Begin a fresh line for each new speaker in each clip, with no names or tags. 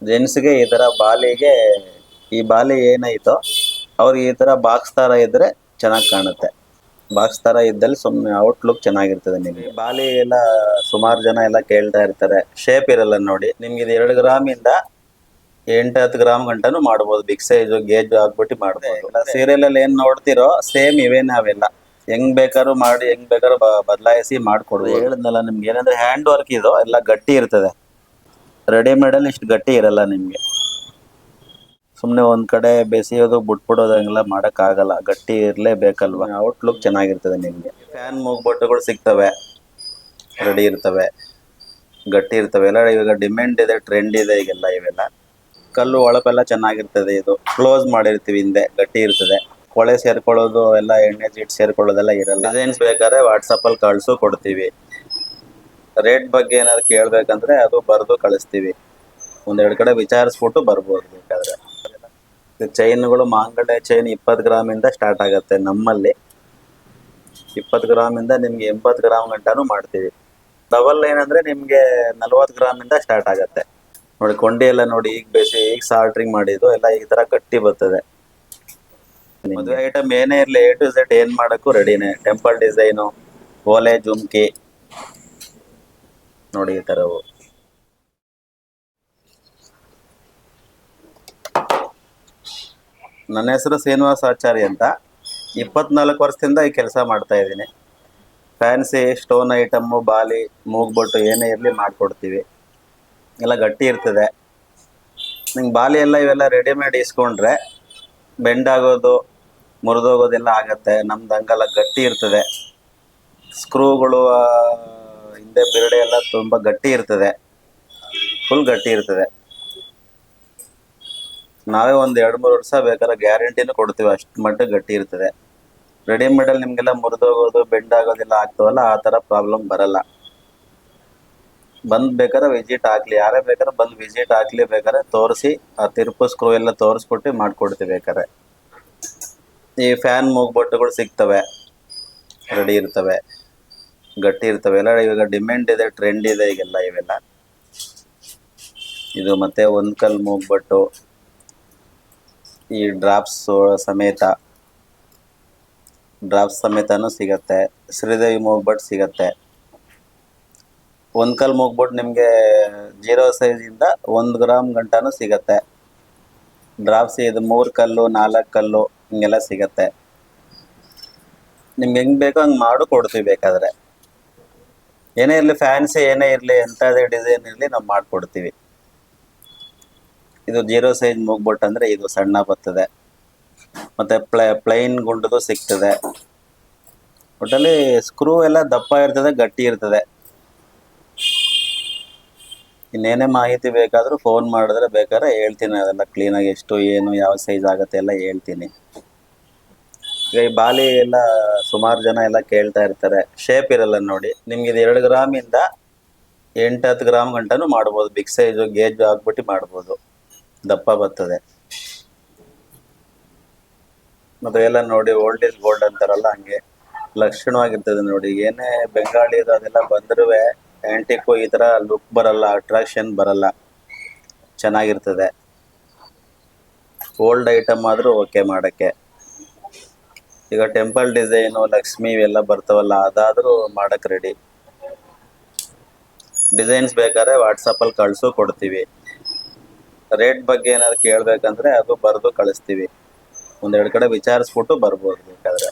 ಜೆಂಟ್ಸ್ಗೆ ಈ ತರ ಬಾಲಿಗೆ ಈ ಬಾಲಿ ಏನಾಯ್ತೋ ಅವ್ರಿಗೆ ಈ ತರ ಬಾಕ್ಸ್ ತರ ಇದ್ರೆ ಚೆನ್ನಾಗಿ ಕಾಣುತ್ತೆ. ಬಾಕ್ಸ್ ತರ ಇದ್ದಲ್ಲಿ ಸುಮ್ಮನೆ ಔಟ್ಲುಕ್ ಚೆನ್ನಾಗಿರ್ತದೆ. ನಿಮಗೆ ಬಾಲಿ ಎಲ್ಲ ಸುಮಾರು ಜನ ಎಲ್ಲ ಕೇಳ್ತಾ ಇರ್ತಾರೆ, ಶೇಪ್ ಇರಲ್ಲ ನೋಡಿ. ನಿಮ್ಗೆ ಇದು 2 ಗ್ರಾಮ್ ಇಂದ 8-10 ಗ್ರಾಮ್ ಗಂಟನು ಮಾಡ್ಬೋದು. ಬಿಗ್ ಸೈಜ್ ಗೇಜ್ ಆಗ್ಬಿಟ್ಟು ಮಾಡ್ಬೋದು. ಸೀರಿಯಲ್ ಅಲ್ಲಿ ಏನ್ ನೋಡ್ತಿರೋ ಸೇಮ್ ಇವೇನೆ ಅವೆಲ್ಲ. ಹೆಂಗ್ ಬೇಕಾದ್ರೂ ಮಾಡಿ ಹೆಂಗ್ ಬೇಕಾದ್ರೂ ಬದಲಾಯಿಸಿ ಮಾಡ್ಕೊಡ್ಬೋದು. ಹೇಳಿದ್ನಲ್ಲ ನಿಮ್ಗೆ ಏನಂದ್ರೆ ಹ್ಯಾಂಡ್ ವರ್ಕ್ ಇದು ಎಲ್ಲ ಗಟ್ಟಿ ಇರ್ತದೆ. ರೆಡಿಮೇಡ್ ಅಲ್ಲಿ ಇಷ್ಟು ಗಟ್ಟಿ ಇರಲ್ಲ ನಿಮ್ಗೆ. ಸುಮ್ನೆ ಒಂದ್ ಕಡೆ ಬೆಸೆಯೋದು ಬಿಟ್ಬಿಡೋದಂಗೆಲ್ಲ ಮಾಡಕ್ ಆಗಲ್ಲ, ಗಟ್ಟಿ ಇರ್ಲೇಬೇಕಲ್ವಾ. ಔಟ್ಲುಕ್ ಚೆನ್ನಾಗಿರ್ತದೆ ನಿಮ್ಗೆ. ಫ್ಯಾನ್ ಮೂಗ್ಬೊಟ್ಟುಗಳು ಸಿಗ್ತವೆ, ರೆಡಿ ಇರ್ತವೆ, ಗಟ್ಟಿ ಇರ್ತವೆ. ಎಲ್ಲ ಇವಾಗ ಡಿಮ್ಯಾಂಡ್ ಇದೆ, ಟ್ರೆಂಡ್ ಇದೆ ಈಗೆಲ್ಲ ಇವೆಲ್ಲ. ಕಲ್ಲು ಹೊಳಪೆಲ್ಲ ಚೆನ್ನಾಗಿರ್ತದೆ. ಇದು ಕ್ಲೋಸ್ ಮಾಡಿರ್ತೀವಿ, ಹಿಂದೆ ಗಟ್ಟಿ ಇರ್ತದೆ. ಕೊಳೆ ಸೇರ್ಕೊಳ್ಳೋದು ಎಲ್ಲ ಎಣ್ಣೆ ಜೀಟ್ ಸೇರ್ಕೊಳ್ಳೋದೆಲ್ಲ ಇರಲ್ಲ. ಡಿಸೈನ್ಸ್ ಬೇಕಾದ್ರೆ ವಾಟ್ಸಪ್ ಅಲ್ಲಿ ಕಳ್ಸು ಕೊಡ್ತೀವಿ. ರೇಟ್ ಬಗ್ಗೆ ಏನಾದ್ರು ಕೇಳ್ಬೇಕಂದ್ರೆ ಅದು ಬರ್ದು ಕಳಿಸ್ತೀವಿ. 1-2 ಕಡೆ ವಿಚಾರಿಸ್ಬಿಟ್ಟು ಬರ್ಬೋದು ಬೇಕಾದ್ರೆ. ಚೈನ್ಗಳು ಮಾಂಗಲ್ಯ ಚೈನ್ 20 ಗ್ರಾಮ್ ಇಂದ ಸ್ಟಾರ್ಟ್ ಆಗುತ್ತೆ ನಮ್ಮಲ್ಲಿ. 20 ಗ್ರಾಮ್ ಇಂದ ನಿಮ್ಗೆ 80 ಗ್ರಾಮ್ ಗಂಟನೂ ಮಾಡ್ತೀವಿ. ಡಬಲ್ ಏನಂದ್ರೆ ನಿಮ್ಗೆ 40 ಗ್ರಾಮ್ ಇಂದ ಸ್ಟಾರ್ಟ್ ಆಗತ್ತೆ. ನೋಡಿ ಕೊಂಡಿ ಎಲ್ಲ ನೋಡಿ, ಈಗ ಈಗ ಸಾಲ್ಟ್ರಿಂಗ್ ಮಾಡಿದ್ದು ಎಲ್ಲ ಈ ತರ ಗಟ್ಟಿ ಬರ್ತದೆ. ಮದುವೆ ಐಟಮ್ ಏನೇ ಇರ್ಲಿ A to Z ಏನ್ ಮಾಡಕ್ಕೂ ರೆಡಿನೇ. ಟೆಂಪಲ್ ಡಿಸೈನು, ಓಲೆ, ಜುಮ್ಕಿ ನೋಡಿ ಈ ತರವು. ನನ್ನ ಹೆಸರು ಶ್ರೀನಿವಾಸ ಆಚಾರಿ ಅಂತ. 24 ವರ್ಷದಿಂದ ಈ ಕೆಲಸ ಮಾಡ್ತಾ ಇದ್ದೀನಿ. ಫ್ಯಾನ್ಸಿ ಸ್ಟೋನ್ ಐಟಮ್ಮು, ಬಾಲಿ, ಮೂಗ್ಬೊಟ್ಟು ಏನೇ ಇರಲಿ ಮಾಡ್ಕೊಡ್ತೀವಿ. ಎಲ್ಲ ಗಟ್ಟಿ ಇರ್ತದೆ. ನಿಂಗೆ ಬಾಲಿ ಎಲ್ಲ ಇವೆಲ್ಲ ರೆಡಿಮೇಡ್ ಇಸ್ಕೊಂಡ್ರೆ ಬೆಂಡ್ ಆಗೋದು, ಮುರಿದೋಗೋದೆಲ್ಲ ಆಗತ್ತೆ. ನಮ್ದು ಹಂಗಲ್ಲ, ಗಟ್ಟಿ ಇರ್ತದೆ. ಸ್ಕ್ರೂಗಳು ಹಿಂದೆ ಬಿರಡೆ ಎಲ್ಲ ತುಂಬ ಗಟ್ಟಿ ಇರ್ತದೆ, ಫುಲ್ ಗಟ್ಟಿ ಇರ್ತದೆ. ನಾವೇ ಒಂದು 2-3 ವರ್ಷ ಬೇಕಾದ್ರೆ ಗ್ಯಾರಂಟಿನೂ ಕೊಡ್ತೀವಿ, ಅಷ್ಟು ಮಟ್ಟಿಗೆ ಗಟ್ಟಿ ಇರ್ತದೆ. ರೆಡಿಮೇಡ್ ಅಲ್ಲಿ ನಿಮ್ಗೆಲ್ಲ ಮುರಿದೋಗೋದು, ಬೆಂಡ್ ಆಗೋದೆಲ್ಲ ಆಗ್ತವಲ್ಲ, ಆ ಥರ ಪ್ರಾಬ್ಲಮ್ ಬರಲ್ಲ. ಬಂದು ಬೇಕಾದ್ರೆ ವಿಸಿಟ್ ಹಾಕ್ಲಿ, ಯಾರೇ ಬೇಕಾದ್ರೆ ಬಂದು ವಿಸಿಟ್ ಹಾಕ್ಲಿ, ಬೇಕಾದ್ರೆ ತೋರಿಸಿ ಆ ತಿರುಪು ಸ್ಕ್ರೂ ಎಲ್ಲ ತೋರಿಸ್ಬಿಟ್ಟು ಮಾಡ್ಕೊಡ್ತೀವಿ ಬೇಕಾದ್ರೆ. ಈ ಫ್ಯಾನ್ ಮೂಗ್ಬೊಟ್ಟುಗಳು ಸಿಗ್ತವೆ, ರೆಡಿ ಇರ್ತವೆ, ಗಟ್ಟಿ ಇರ್ತವೆ. ಎಲ್ಲ ಇವಾಗ ಡಿಮ್ಯಾಂಡ್ ಇದೆ, ಟ್ರೆಂಡ್ ಇದೆ ಈಗೆಲ್ಲ ಇವೆಲ್ಲ. ಇದು ಮತ್ತೆ ಒಂದ್ ಕಲ್ ಮೂಗ್ಬೊಟ್ಟು, ಈ ಡ್ರಾಪ್ಸ್ ಸಮೇತನೂ ಸಿಗತ್ತೆ. ಶ್ರೀದೇವಿ ಮೂಗ್ಬೊಟ್ಟು ಸಿಗತ್ತೆ. ಒಂದ್ ಕಲ್ ಮೂಗ್ಬೊಟ್ಟು ನಿಮ್ಗೆ 0 ಸೈಜ್ ಇಂದ 1 ಗ್ರಾಮ್ ಗಂಟನೂ ಸಿಗತ್ತೆ. ಡ್ರಾಪ್ಸ್ ಇದು 3 ಕಲ್ಲು, 4 ಕಲ್ಲು ಹಿಂಗೆಲ್ಲ ಸಿಗತ್ತೆ. ನಿಮ್ಗೆ ಹೆಂಗ್ ಬೇಕೋ ಹಂಗ್ ಮಾಡು ಕೊಡ್ತೀವಿ ಬೇಕಾದ್ರೆ. ಏನೇ ಇರ್ಲಿ, ಫ್ಯಾನ್ಸಿ ಏನೇ ಇರ್ಲಿ, ಎಂಥದೇ ಡಿಸೈನ್ ಇರ್ಲಿ, ನಾವು ಮಾಡ್ಕೊಡ್ತೀವಿ. ಇದು 0 ಸೈಜ್ ಮೂಗ್ಬೊಟ್ಟು ಅಂದ್ರೆ ಇದು ಸಣ್ಣ ಬರ್ತದೆ. ಮತ್ತೆ ಪ್ಲೈನ್ ಗುಂಡದು ಸಿಗ್ತದೆ. ಒಟ್ಟಲ್ಲಿ ಸ್ಕ್ರೂ ಎಲ್ಲ ದಪ್ಪ ಇರ್ತದೆ, ಗಟ್ಟಿ ಇರ್ತದೆ. ಇನ್ನೇನೇ ಮಾಹಿತಿ ಬೇಕಾದ್ರೂ ಫೋನ್ ಮಾಡಿದ್ರೆ ಬೇಕಾದ್ರೆ ಹೇಳ್ತೀನಿ, ಅದೆಲ್ಲ ಕ್ಲೀನಾಗಿ ಎಷ್ಟು ಏನು ಯಾವ ಸೈಜ್ ಆಗುತ್ತೆ ಎಲ್ಲ ಹೇಳ್ತೀನಿ. ಈಗ ಈ ಬಾಲಿ ಎಲ್ಲ ಸುಮಾರು ಜನ ಎಲ್ಲ ಕೇಳ್ತಾ ಇರ್ತಾರೆ, ಶೇಪ್ ಇರಲ್ಲ ನೋಡಿ. ನಿಮ್ಗೆ ಇದು 2 ಗ್ರಾಮ್ ಇಂದ 8-10 ಗ್ರಾಮ್ ಗಂಟನು ಮಾಡ್ಬೋದು. ಬಿಗ್ ಸೈಜು ಗೇಜ್ ಆಗ್ಬಿಟ್ಟು ಮಾಡ್ಬೋದು, ದಪ್ಪ ಬರ್ತದೆ. ಮತ್ತೆ ಎಲ್ಲ ನೋಡಿ ಓಲ್ಡ್ ಇಸ್ ಗೋಲ್ಡ್ ಅಂತಾರಲ್ಲ, ಹಂಗೆ ಲಕ್ಷಣವಾಗಿರ್ತದೆ ನೋಡಿ. ಏನೇ ಬೆಂಗಾಳಿ ಅದೆಲ್ಲ ಬಂದ್ರೂ ಆಂಟಿಕು ಈ ತರ ಲುಕ್ ಬರಲ್ಲ, ಅಟ್ರಾಕ್ಷನ್ ಬರಲ್ಲ, ಚೆನ್ನಾಗಿರ್ತದೆ. ಓಲ್ಡ್ ಐಟಮ್ ಆದ್ರೂ ಓಕೆ ಮಾಡಕ್ಕೆ. ಈಗ ಟೆಂಪಲ್ ಡಿಸೈನು, ಲಕ್ಷ್ಮಿ ಇವೆಲ್ಲ ಬರ್ತಾವಲ್ಲ, ಅದಾದ್ರೂ ಮಾಡಕ್ ರೆಡಿ. ಡಿಸೈನ್ಸ್ ಬೇಕಾದ್ರೆ ವಾಟ್ಸಪ್ ಅಲ್ಲಿ ಕಳ್ಸು ಕೊಡ್ತೀವಿ. ರೇಟ್ ಬಗ್ಗೆ ಏನಾದ್ರು ಕೇಳ್ಬೇಕಂದ್ರೆ ಅದು ಬರ್ದು ಕಳಿಸ್ತೀವಿ. 1-2 ಕಡೆ ವಿಚಾರಿಸ್ಬಿಟ್ಟು ಬರ್ಬೋದು ಬೇಕಾದ್ರೆ.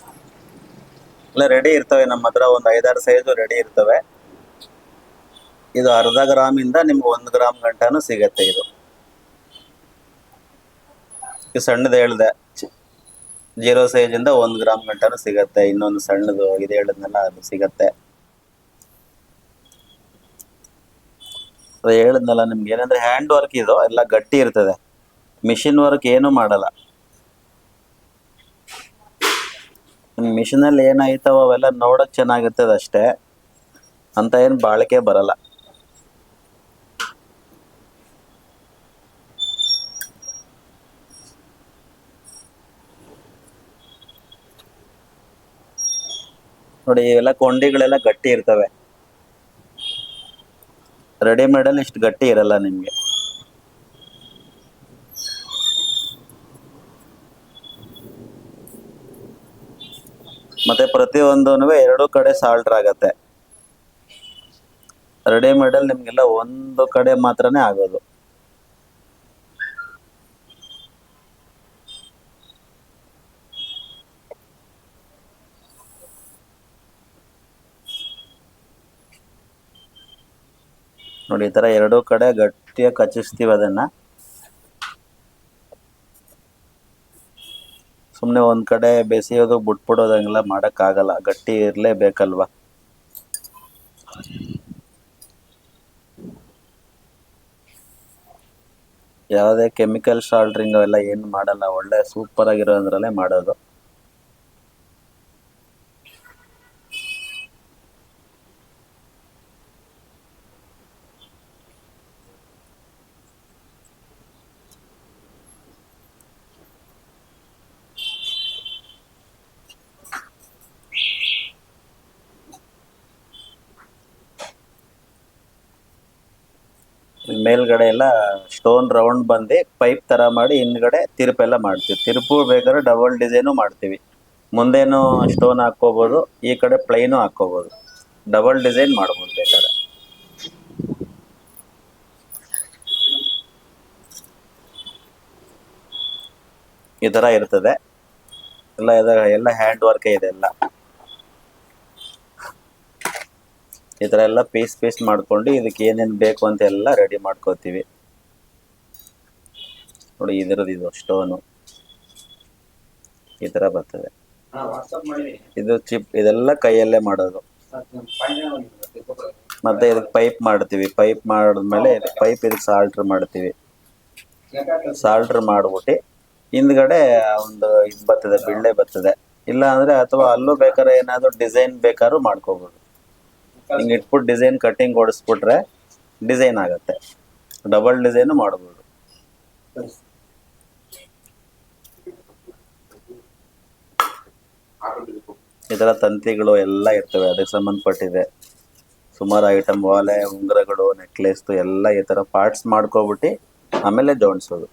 ಎಲ್ಲ ರೆಡಿ ಇರ್ತವೆ ನಮ್ಮ ಹತ್ರ. ಒಂದು 5-6 ಸೈಜು ರೆಡಿ ಇರ್ತವೆ. ಇದು ಅರ್ಧ ಗ್ರಾಮ್ ಇಂದ ನಿಮ್ಗೆ 1 ಗ್ರಾಮ್ ಗಂಟನೂ ಸಿಗತ್ತೆ. ಇದು ಸಣ್ಣದು ಹೇಳ್ದೆ, 0 ಸೈಜ್ ಇಂದ 1 ಗ್ರಾಮ್ ಗಂಟನೂ ಸಿಗತ್ತೆ. ಇನ್ನೊಂದು ಸಣ್ಣದು ಇದು ಹೇಳಿದ್ನಲ್ಲ, ಅದು ಸಿಗತ್ತೆ. ಹೇಳಿದ್ನಲ್ಲ ನಿಮ್ಗೆ ಏನಂದ್ರೆ ಹ್ಯಾಂಡ್ ವರ್ಕ್ ಇದು ಎಲ್ಲ ಗಟ್ಟಿ ಇರ್ತದೆ. ಮಿಷಿನ್ ವರ್ಕ್ ಏನು ಮಾಡಲ್ಲ. ಮಿಷಿನ್ ಅಲ್ಲಿ ಏನಾಯ್ತವ ಅವೆಲ್ಲ ನೋಡಕ್ ಚೆನ್ನಾಗಿರ್ತದೆ ಅಷ್ಟೇ, ಅಂತ ಏನು ಬಾಳಿಕೆ ಬರಲ್ಲ. ನೋಡಿ ಇವೆಲ್ಲ ಕೊಂಡಿಗಳೆಲ್ಲ ಗಟ್ಟಿ ಇರ್ತವೆ. ರೆಡಿಮೇಡ್ ಅಲ್ಲಿ ಇಷ್ಟು ಗಟ್ಟಿ ಇರಲ್ಲ ನಿಮ್ಗೆ. ಮತ್ತೆ ಪ್ರತಿಯೊಂದೂ ಎರಡು ಕಡೆ ಸಾಲ್ಟ್ರ್ ಆಗತ್ತೆ. ರೆಡಿಮೇಡ್ ಅಲ್ಲಿ ನಿಮ್ಗೆಲ್ಲ ಒಂದು ಕಡೆ ಮಾತ್ರನೇ ಆಗೋದು. ನೋಡಿ ಈ ತರ ಎರಡೂ ಕಡೆ ಗಟ್ಟಿಯಾಗಿ ಕಚ್ಚಿಸ್ತೀವಿ ಅದನ್ನ. ಸುಮ್ನೆ ಒಂದ್ ಕಡೆ ಬೆಸೆಯೋದು ಬಿಟ್ಬಿಡೋದಂಗೆಲ್ಲ ಮಾಡಕ್ ಆಗಲ್ಲ, ಗಟ್ಟಿ ಇರ್ಲೇಬೇಕಲ್ವಾ. ಯಾವುದೇ ಕೆಮಿಕಲ್ ಸಾಲ್ಟ್ರಿಂಗ್ ಅವೆಲ್ಲ ಏನು ಮಾಡಲ್ಲ, ಒಳ್ಳೆ ಸೂಪರ್ ಆಗಿರೋದ್ರಲ್ಲೇ ಮಾಡೋದು. ಮೇಲ್ಗಡೆ ಎಲ್ಲ ಸ್ಟೋನ್ ರೌಂಡ್ ಬಂದು ಪೈಪ್ ತರ ಮಾಡಿ ಹಿಂದ್ಗಡೆ ತಿರುಪೆಲ್ಲ ಮಾಡ್ತೀವಿ. ತಿರುಪು ಬೇಕಾದ್ರೆ ಡಬಲ್ ಡಿಸೈನು ಮಾಡ್ತೀವಿ. ಮುಂದೇನು ಸ್ಟೋನ್ ಹಾಕೋಬಹುದು, ಈ ಕಡೆ ಪ್ಲೈನು ಹಾಕೋಬಹುದು, ಡಬಲ್ ಡಿಸೈನ್ ಮಾಡ್ಬೋದು ಬೇಕಾದ್ರೆ. ಈ ತರ ಇರ್ತದೆ ಎಲ್ಲ ಹ್ಯಾಂಡ್ ವರ್ಕ್ ಇದೆ ಎಲ್ಲ. ಈ ತರ ಎಲ್ಲ ಪೀಸ್ ಮಾಡ್ಕೊಂಡು ಇದಕ್ಕೆ ಏನೇನ್ ಬೇಕು ಅಂತ ಎಲ್ಲ ರೆಡಿ ಮಾಡ್ಕೋತೀವಿ. ನೋಡಿ ಇದು ಸ್ಟೋನು ಈ ತರ ಬರ್ತದೆ. ಇದು ಚಿಪ್, ಇದೆಲ್ಲ ಕೈಯಲ್ಲೇ ಮಾಡೋದು. ಮತ್ತೆ ಇದಕ್ಕೆ ಪೈಪ್ ಮಾಡ್ತೀವಿ. ಪೈಪ್ ಮಾಡಿದ್ಮೇಲೆ ಪೈಪ್ ಇದಕ್ಕೆ ಸಾಲ್ಟ್ರ್ ಮಾಡ್ತೀವಿ. ಸಾಲ್ಟ್ರ್ ಮಾಡ್ಬಿಟ್ಟು ಹಿಂದ್ಗಡೆ ಒಂದು ಇದು ಬರ್ತದೆ, ಬಿಳ್ಳೆ ಬರ್ತದೆ. ಇಲ್ಲ ಅಂದ್ರೆ ಅಥವಾ ಅಲ್ಲೂ ಬೇಕಾದ್ರೆ ಏನಾದ್ರು ಡಿಸೈನ್ ಬೇಕಾದ್ರೂ ಮಾಡ್ಕೋಬಹುದು. ಹಿಂಗೆ ಇಟ್ಬಿಟ್ಟು ಡಿಸೈನ್ ಕಟ್ಟಿಂಗ್ ಹೊಡಿಸ್ಬಿಟ್ರೆ ಡಿಸೈನ್ ಆಗತ್ತೆ. ಡಬಲ್ ಡಿಸೈನು ಮಾಡ್ಬೋದು. ಈ ತರ ತಂತಿಗಳು ಎಲ್ಲ ಇರ್ತವೆ, ಅದಕ್ಕೆ ಸಂಬಂಧಪಟ್ಟಿದೆ. ಸುಮಾರು ಐಟಮ್, ಓಲೆ, ಉಂಗುರಗಳು, ನೆಕ್ಲೆಸ್ ಎಲ್ಲ ಈ ತರ ಪಾರ್ಟ್ಸ್ ಮಾಡ್ಕೊಬಿಟ್ಟು ಆಮೇಲೆ ಜೋಡಿಸೋದು.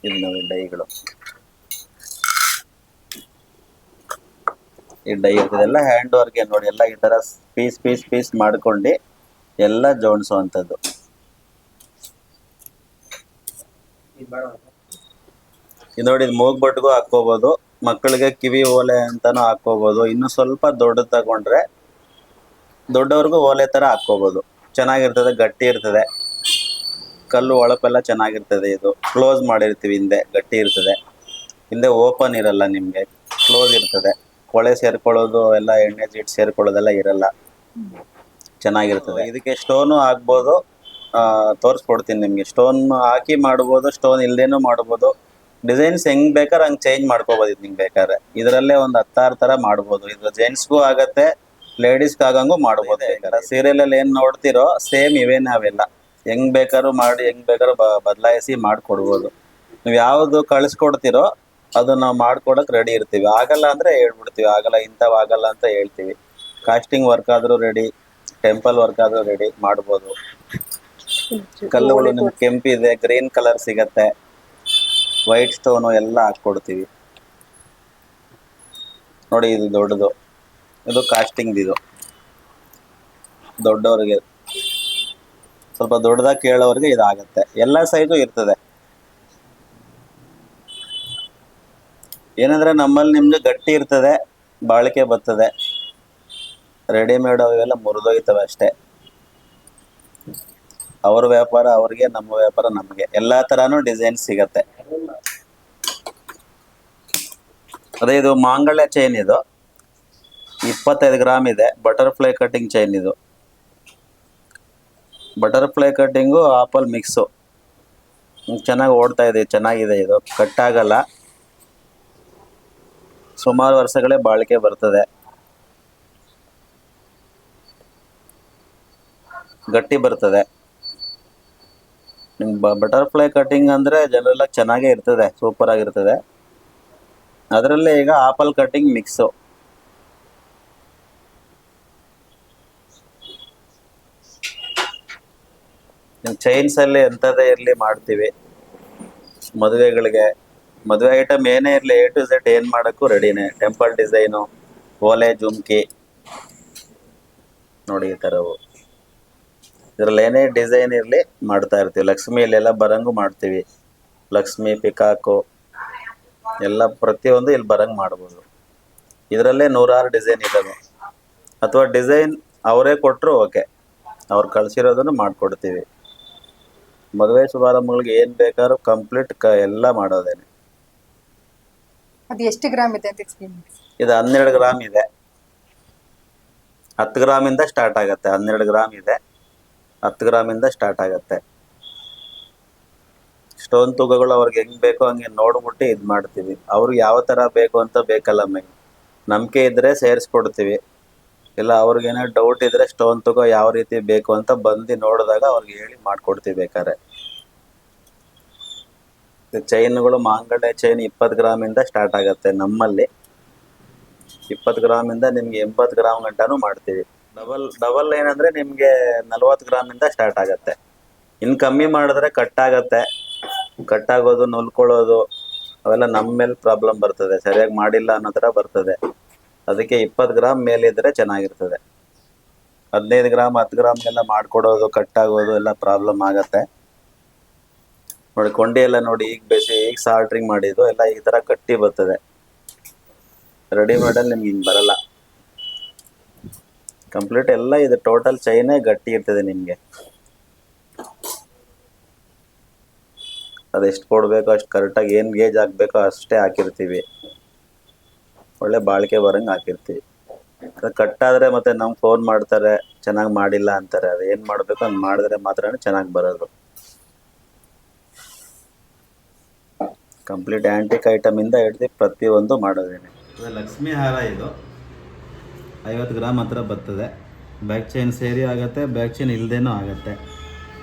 ಇದು ನೋಡಿ ಡೈಗಳು, ಈ ಡೈ ಇರ್ತದೆಲ್ಲ ಹ್ಯಾಂಡ್ ವರ್ಕ್. ನೋಡಿ ಎಲ್ಲ ಈ ತರ ಪೀಸ್ ಮಾಡ್ಕೊಂಡು ಎಲ್ಲ ಜೋಡಿಸುವಂಥದ್ದು. ಇದು ನೋಡಿ, ಇದು ಮೂಗ್ಬೊಟ್ಟಿಗೂ ಹಾಕೋಬಹುದು, ಮಕ್ಕಳಿಗೆ ಕಿವಿ ಓಲೆ ಅಂತಾನು ಹಾಕೋಬಹುದು. ಇನ್ನು ಸ್ವಲ್ಪ ದೊಡ್ಡ ತಗೊಂಡ್ರೆ ದೊಡ್ಡವ್ರಿಗೂ ಓಲೆ ತರ ಹಾಕೋಬಹುದು. ಚೆನ್ನಾಗಿರ್ತದೆ, ಗಟ್ಟಿ ಇರ್ತದೆ, ಕಲ್ಲು ಒಳಪೆಲ್ಲ ಚೆನ್ನಾಗಿರ್ತದೆ. ಇದು ಕ್ಲೋಸ್ ಮಾಡಿರ್ತೀವಿ, ಹಿಂದೆ ಗಟ್ಟಿ ಇರ್ತದೆ, ಹಿಂದೆ ಓಪನ್ ಇರಲ್ಲ, ನಿಮ್ಗೆ ಕ್ಲೋಸ್ ಇರ್ತದೆ. ಕೊಳೆ ಸೇರ್ಕೊಳ್ಳೋದು ಎಲ್ಲ, ಎಣ್ಣೆ ಜಿಡ್ ಸೇರ್ಕೊಳ್ಳೋದೆಲ್ಲ ಇರಲ್ಲ, ಚೆನ್ನಾಗಿರ್ತದೆ. ಇದಕ್ಕೆ ಸ್ಟೋನು ಹಾಕ್ಬೋದು, ತೋರಿಸ್ಕೊಡ್ತೀನಿ ನಿಮ್ಗೆ. ಸ್ಟೋನ್ ಹಾಕಿ ಮಾಡ್ಬೋದು, ಸ್ಟೋನ್ ಇಲ್ದೇನು ಮಾಡ್ಬೋದು. ಡಿಸೈನ್ಸ್ ಹೆಂಗ್ ಬೇಕಾದ್ರೆ ಹಂಗ್ ಚೇಂಜ್ ಮಾಡ್ಕೋಬಹುದು. ಇದು ನಿಮ್ಗೆ ಬೇಕಾದ್ರೆ ಇದರಲ್ಲೇ ಒಂದು 16 ತರ ಮಾಡ್ಬೋದು. ಇದು ಜೆಂಟ್ಸ್ಗೂ ಆಗತ್ತೆ, ಲೇಡೀಸ್ಗೆ ಆಗಂಗೂ ಮಾಡ್ಬೋದು. ಬೇಕಾದ್ರೆ ಸೀರಿಯಲಲ್ಲಿ ಏನ್ ನೋಡ್ತಿರೋ ಸೇಮ್ ಇವೇನೇ ಅವೆಲ್ಲ. ಹೆಂಗ್ ಬೇಕಾದ್ರೂ ಮಾಡಿ, ಹೆಂಗ್ ಬೇಕಾದ್ರೂ ಬದಲಾಯಿಸಿ ಮಾಡ್ಕೊಡ್ಬೋದು. ನೀವು ಯಾವ್ದು ಕಳಿಸ್ಕೊಡ್ತಿರೋ ಅದು ನಾವು ಮಾಡ್ಕೊಡಕ್ ರೆಡಿ ಇರ್ತೀವಿ. ಆಗಲ್ಲ ಅಂದ್ರೆ ಹೇಳ್ಬಿಡ್ತೀವಿ, ಆಗಲ್ಲ, ಇಂಥವ್ ಆಗಲ್ಲ ಅಂತ ಹೇಳ್ತೀವಿ. ಕಾಸ್ಟಿಂಗ್ ವರ್ಕ್ ಆದ್ರೂ ರೆಡಿ, ಟೆಂಪಲ್ ವರ್ಕ್ ಆದ್ರೂ ರೆಡಿ ಮಾಡ್ಬೋದು. ಕಲ್ಲುಗಳು ನಿಮ್ಗೆ ಕೆಂಪಿದೆ, ಗ್ರೀನ್ ಕಲರ್ ಸಿಗತ್ತೆ, ವೈಟ್ ಸ್ಟೋನು ಎಲ್ಲ ಹಾಕ್ಕೊಡ್ತೀವಿ. ನೋಡಿ ಇದು ದೊಡ್ಡದು, ಇದು ಕಾಸ್ಟಿಂಗ್. ಇದು ದೊಡ್ಡವ್ರಿಗೆ, ಸ್ವಲ್ಪ ದೊಡ್ಡದಾಗಿ ಕೇಳೋರಿಗೆ ಇದಾಗತ್ತೆ. ಎಲ್ಲ ಸೈಜು ಇರ್ತದೆ. ಏನಂದ್ರೆ ನಮ್ಮಲ್ಲಿ ನಿಮ್ಗೆ ಗಟ್ಟಿ ಇರ್ತದೆ, ಬಾಳಿಕೆ ಬರ್ತದೆ. ರೆಡಿಮೇಡ್ ಅವೆಲ್ಲ ಮುರಿದೋಯ್ತವೆ ಅಷ್ಟೇ. ಅವ್ರ ವ್ಯಾಪಾರ ಅವ್ರಿಗೆ, ನಮ್ಮ ವ್ಯಾಪಾರ ನಮ್ಗೆ. ಎಲ್ಲಾ ತರಾನು ಡಿಸೈನ್ ಸಿಗತ್ತೆ. ಅದೇ ಇದು ಮಾಂಗಲ್ಯ ಚೈನ್, ಇದು 25 ಗ್ರಾಮ್ ಇದೆ. Butterfly cutting chain. ಇದು ಬಟರ್ಫ್ಲೈ ಕಟ್ಟಿಂಗು ಆಪಲ್ ಮಿಕ್ಸು ಚೆನ್ನಾಗಿ ಓಡ್ತಾ ಇದೆ, ಚೆನ್ನಾಗಿದೆ. ಇದು ಕಟ್ಟಾಗಲ್ಲ, ಸುಮಾರು ವರ್ಷಗಳೇ ಬಾಳಿಕೆ ಬರ್ತದೆ, ಗಟ್ಟಿ ಬರ್ತದೆ. ಬಟರ್ಫ್ಲೈ ಕಟಿಂಗ್ ಅಂದ್ರೆ ಜನರಲ್ ಆಗಿ ಚೆನ್ನಾಗೇ ಇರ್ತದೆ, ಸೂಪರ್ ಆಗಿರ್ತದೆ. ಅದರಲ್ಲೇ ಈಗ ಆಪಲ್ ಕಟಿಂಗ್ ಮಿಕ್ಸು. ಚೈನ್ಸ್ ಅಲ್ಲಿ ಎಂಥದೇ ಇರಲಿ ಮಾಡ್ತೀವಿ. ಮದುವೆಗಳಿಗೆ, ಮದುವೆ ಐಟಮ್ ಏನೇ ಇರಲಿ A to Z ಏನ್ ಮಾಡೋಕ್ಕೂ ರೆಡಿನೇ. ಟೆಂಪಲ್ ಡಿಸೈನು, ಓಲೆ ಜುಮ್ಕಿ ನೋಡಿ ಈ ಥರವು. ಇದರಲ್ಲಿ ಏನೇ ಡಿಸೈನ್ ಇರಲಿ ಮಾಡ್ತಾ ಇರ್ತೀವಿ. ಲಕ್ಷ್ಮಿಯಲ್ಲೆಲ್ಲ ಬರಂಗು ಮಾಡ್ತೀವಿ. ಲಕ್ಷ್ಮಿ ಪಿಕಾಕು ಎಲ್ಲ ಪ್ರತಿಯೊಂದು ಇಲ್ಲಿ ಬರಂಗ್ ಮಾಡ್ಬೋದು. ಇದರಲ್ಲೇ 100 ಡಿಸೈನ್ ಇದ್ದಾವೆ. ಅಥವಾ ಡಿಸೈನ್ ಅವರೇ ಕೊಟ್ಟರು ಓಕೆ, ಅವ್ರು ಕಳಿಸಿರೋದನ್ನು ಮಾಡಿಕೊಡ್ತೀವಿ. ಮದುವೆ ಶುಭಾರಂಭಗಳಿಗೆ ಏನು ಬೇಕಾದ್ರೂ ಕಂಪ್ಲೀಟ್ ಎಲ್ಲ ಮಾಡೋದೇನೆ.
ಅದು ಎಷ್ಟು ಗ್ರಾಮ್ ಇದೆ ಅಂತ ಎಕ್ಸ್ಪ್ಲೇನ್ ಮಾಡಿ.
ಇದು 12 ಗ್ರಾಮ್ ಇದೆ. 10 ಗ್ರಾಮಿಂದ ಸ್ಟಾರ್ಟ್ ಆಗುತ್ತೆ. 12 ಗ್ರಾಮ್ ಇದೆ, 10 ಗ್ರಾಮಿಂದ ಸ್ಟಾರ್ಟ್ ಆಗುತ್ತೆ. ಸ್ಟೋನ್ ತೂಕಗಳು ಅವ್ರಿಗೆ ಹೆಂಗೆ ಬೇಕೋ ಹಂಗೆ ನೋಡ್ಬಿಟ್ಟು ಇದು ಮಾಡ್ತೀವಿ. ಅವ್ರಿಗೆ ಯಾವ ಥರ ಬೇಕು ಅಂತ ಬೇಕಲ್ಲ ಮೆನ್, ನಂಬಿಕೆ ಇದ್ದರೆ ಸೇರಿಸ್ಕೊಡ್ತೀವಿ. ಇಲ್ಲ ಅವ್ರಿಗೇನೋ ಡೌಟ್ ಇದ್ದರೆ ಸ್ಟೋನ್ ತೂಕ ಯಾವ ರೀತಿ ಬೇಕು ಅಂತ ಬಂದು ನೋಡಿದಾಗ ಅವ್ರಿಗೆ ಹೇಳಿ ಮಾಡಿಕೊಡ್ತೀವಿ ಬೇಕಾದ್ರೆ. ಚೈನ್ಗಳು ಮಾಂಗಲ್ಯ ಚೈನ್ 20 ಗ್ರಾಮಿಂದ ಸ್ಟಾರ್ಟ್ ಆಗುತ್ತೆ ನಮ್ಮಲ್ಲಿ. 20 ಗ್ರಾಮಿಂದ ನಿಮ್ಗೆ 80 ಗ್ರಾಮ್ ಗಂಟನೂ ಮಾಡ್ತೀವಿ. ಡಬಲ್ ಏನಂದರೆ ನಿಮಗೆ 40 ಗ್ರಾಮಿಂದ ಸ್ಟಾರ್ಟ್ ಆಗುತ್ತೆ. ಇನ್ನು ಕಮ್ಮಿ ಮಾಡಿದ್ರೆ ಕಟ್ಟಾಗತ್ತೆ. ಕಟ್ಟಾಗೋದು, ನುಲ್ಕೊಳ್ಳೋದು ಅವೆಲ್ಲ ನಮ್ಮ ಮೇಲೆ ಪ್ರಾಬ್ಲಮ್ ಬರ್ತದೆ. ಸರಿಯಾಗಿ ಮಾಡಿಲ್ಲ ಅನ್ನೋ ಥರ ಬರ್ತದೆ. ಅದಕ್ಕೆ 20 ಗ್ರಾಮ್ ಮೇಲಿದ್ದರೆ ಚೆನ್ನಾಗಿರ್ತದೆ. 15 ಗ್ರಾಮ್ 10 ಗ್ರಾಮ್ಗೆಲ್ಲ ಮಾಡಿಕೊಡೋದು, ಕಟ್ಟಾಗೋದು ಎಲ್ಲ ಪ್ರಾಬ್ಲಮ್ ಆಗತ್ತೆ. ನೋಡಿ ಕೊಂಡಿ ಎಲ್ಲ ನೋಡಿ, ಈಗ ಸಾಲ್ಟ್ರಿಂಗ್ ಮಾಡಿದ್ದು ಎಲ್ಲ ಈ ಥರ ಗಟ್ಟಿ ಬರ್ತದೆ. ರೆಡಿಮೇಡಲ್ಲಿ ನಿಮ್ಗೆ ಹಿಂಗೆ ಬರಲ್ಲ. ಕಂಪ್ಲೀಟ್ ಎಲ್ಲ ಇದು ಟೋಟಲ್ ಚೈನೇ ಗಟ್ಟಿ ಇರ್ತದೆ ನಿಮಗೆ. ಅದೆಷ್ಟು ಕೊಡಬೇಕೋ ಅಷ್ಟು ಕರೆಕ್ಟಾಗಿ ಏನು ಗೇಜ್ ಹಾಕಬೇಕೋ ಅಷ್ಟೇ ಹಾಕಿರ್ತೀವಿ. ಒಳ್ಳೆ ಬಾಳಿಕೆ ಬರಂಗೆ ಹಾಕಿರ್ತೀವಿ. ಅದು ಕಟ್ಟಾದರೆ ಮತ್ತೆ ನಮ್ಗೆ ಫೋನ್ ಮಾಡ್ತಾರೆ, ಚೆನ್ನಾಗಿ ಮಾಡಿಲ್ಲ ಅಂತಾರೆ. ಅದು ಏನು ಮಾಡಬೇಕು ಅದು ಮಾಡಿದ್ರೆ ಮಾತ್ರ ಚೆನ್ನಾಗಿ ಬರೋದು. ಕಂಪ್ಲೀಟ್ ಆ್ಯಂಟಿಕ್ ಐಟಮಿಂದ ಹಿಡ್ದು ಪ್ರತಿಯೊಂದು ಮಾಡೋದೇನೆ. ಲಕ್ಷ್ಮೀ ಹಾರ ಇದು 50 ಗ್ರಾಮ್ ಹತ್ರ ಬರ್ತದೆ. ಬ್ಯಾಕ್ ಚೈನ್ ಸೇರಿ ಆಗುತ್ತೆ, ಬ್ಯಾಕ್ ಚೈನ್ ಇಲ್ಲದೇನೂ ಆಗುತ್ತೆ.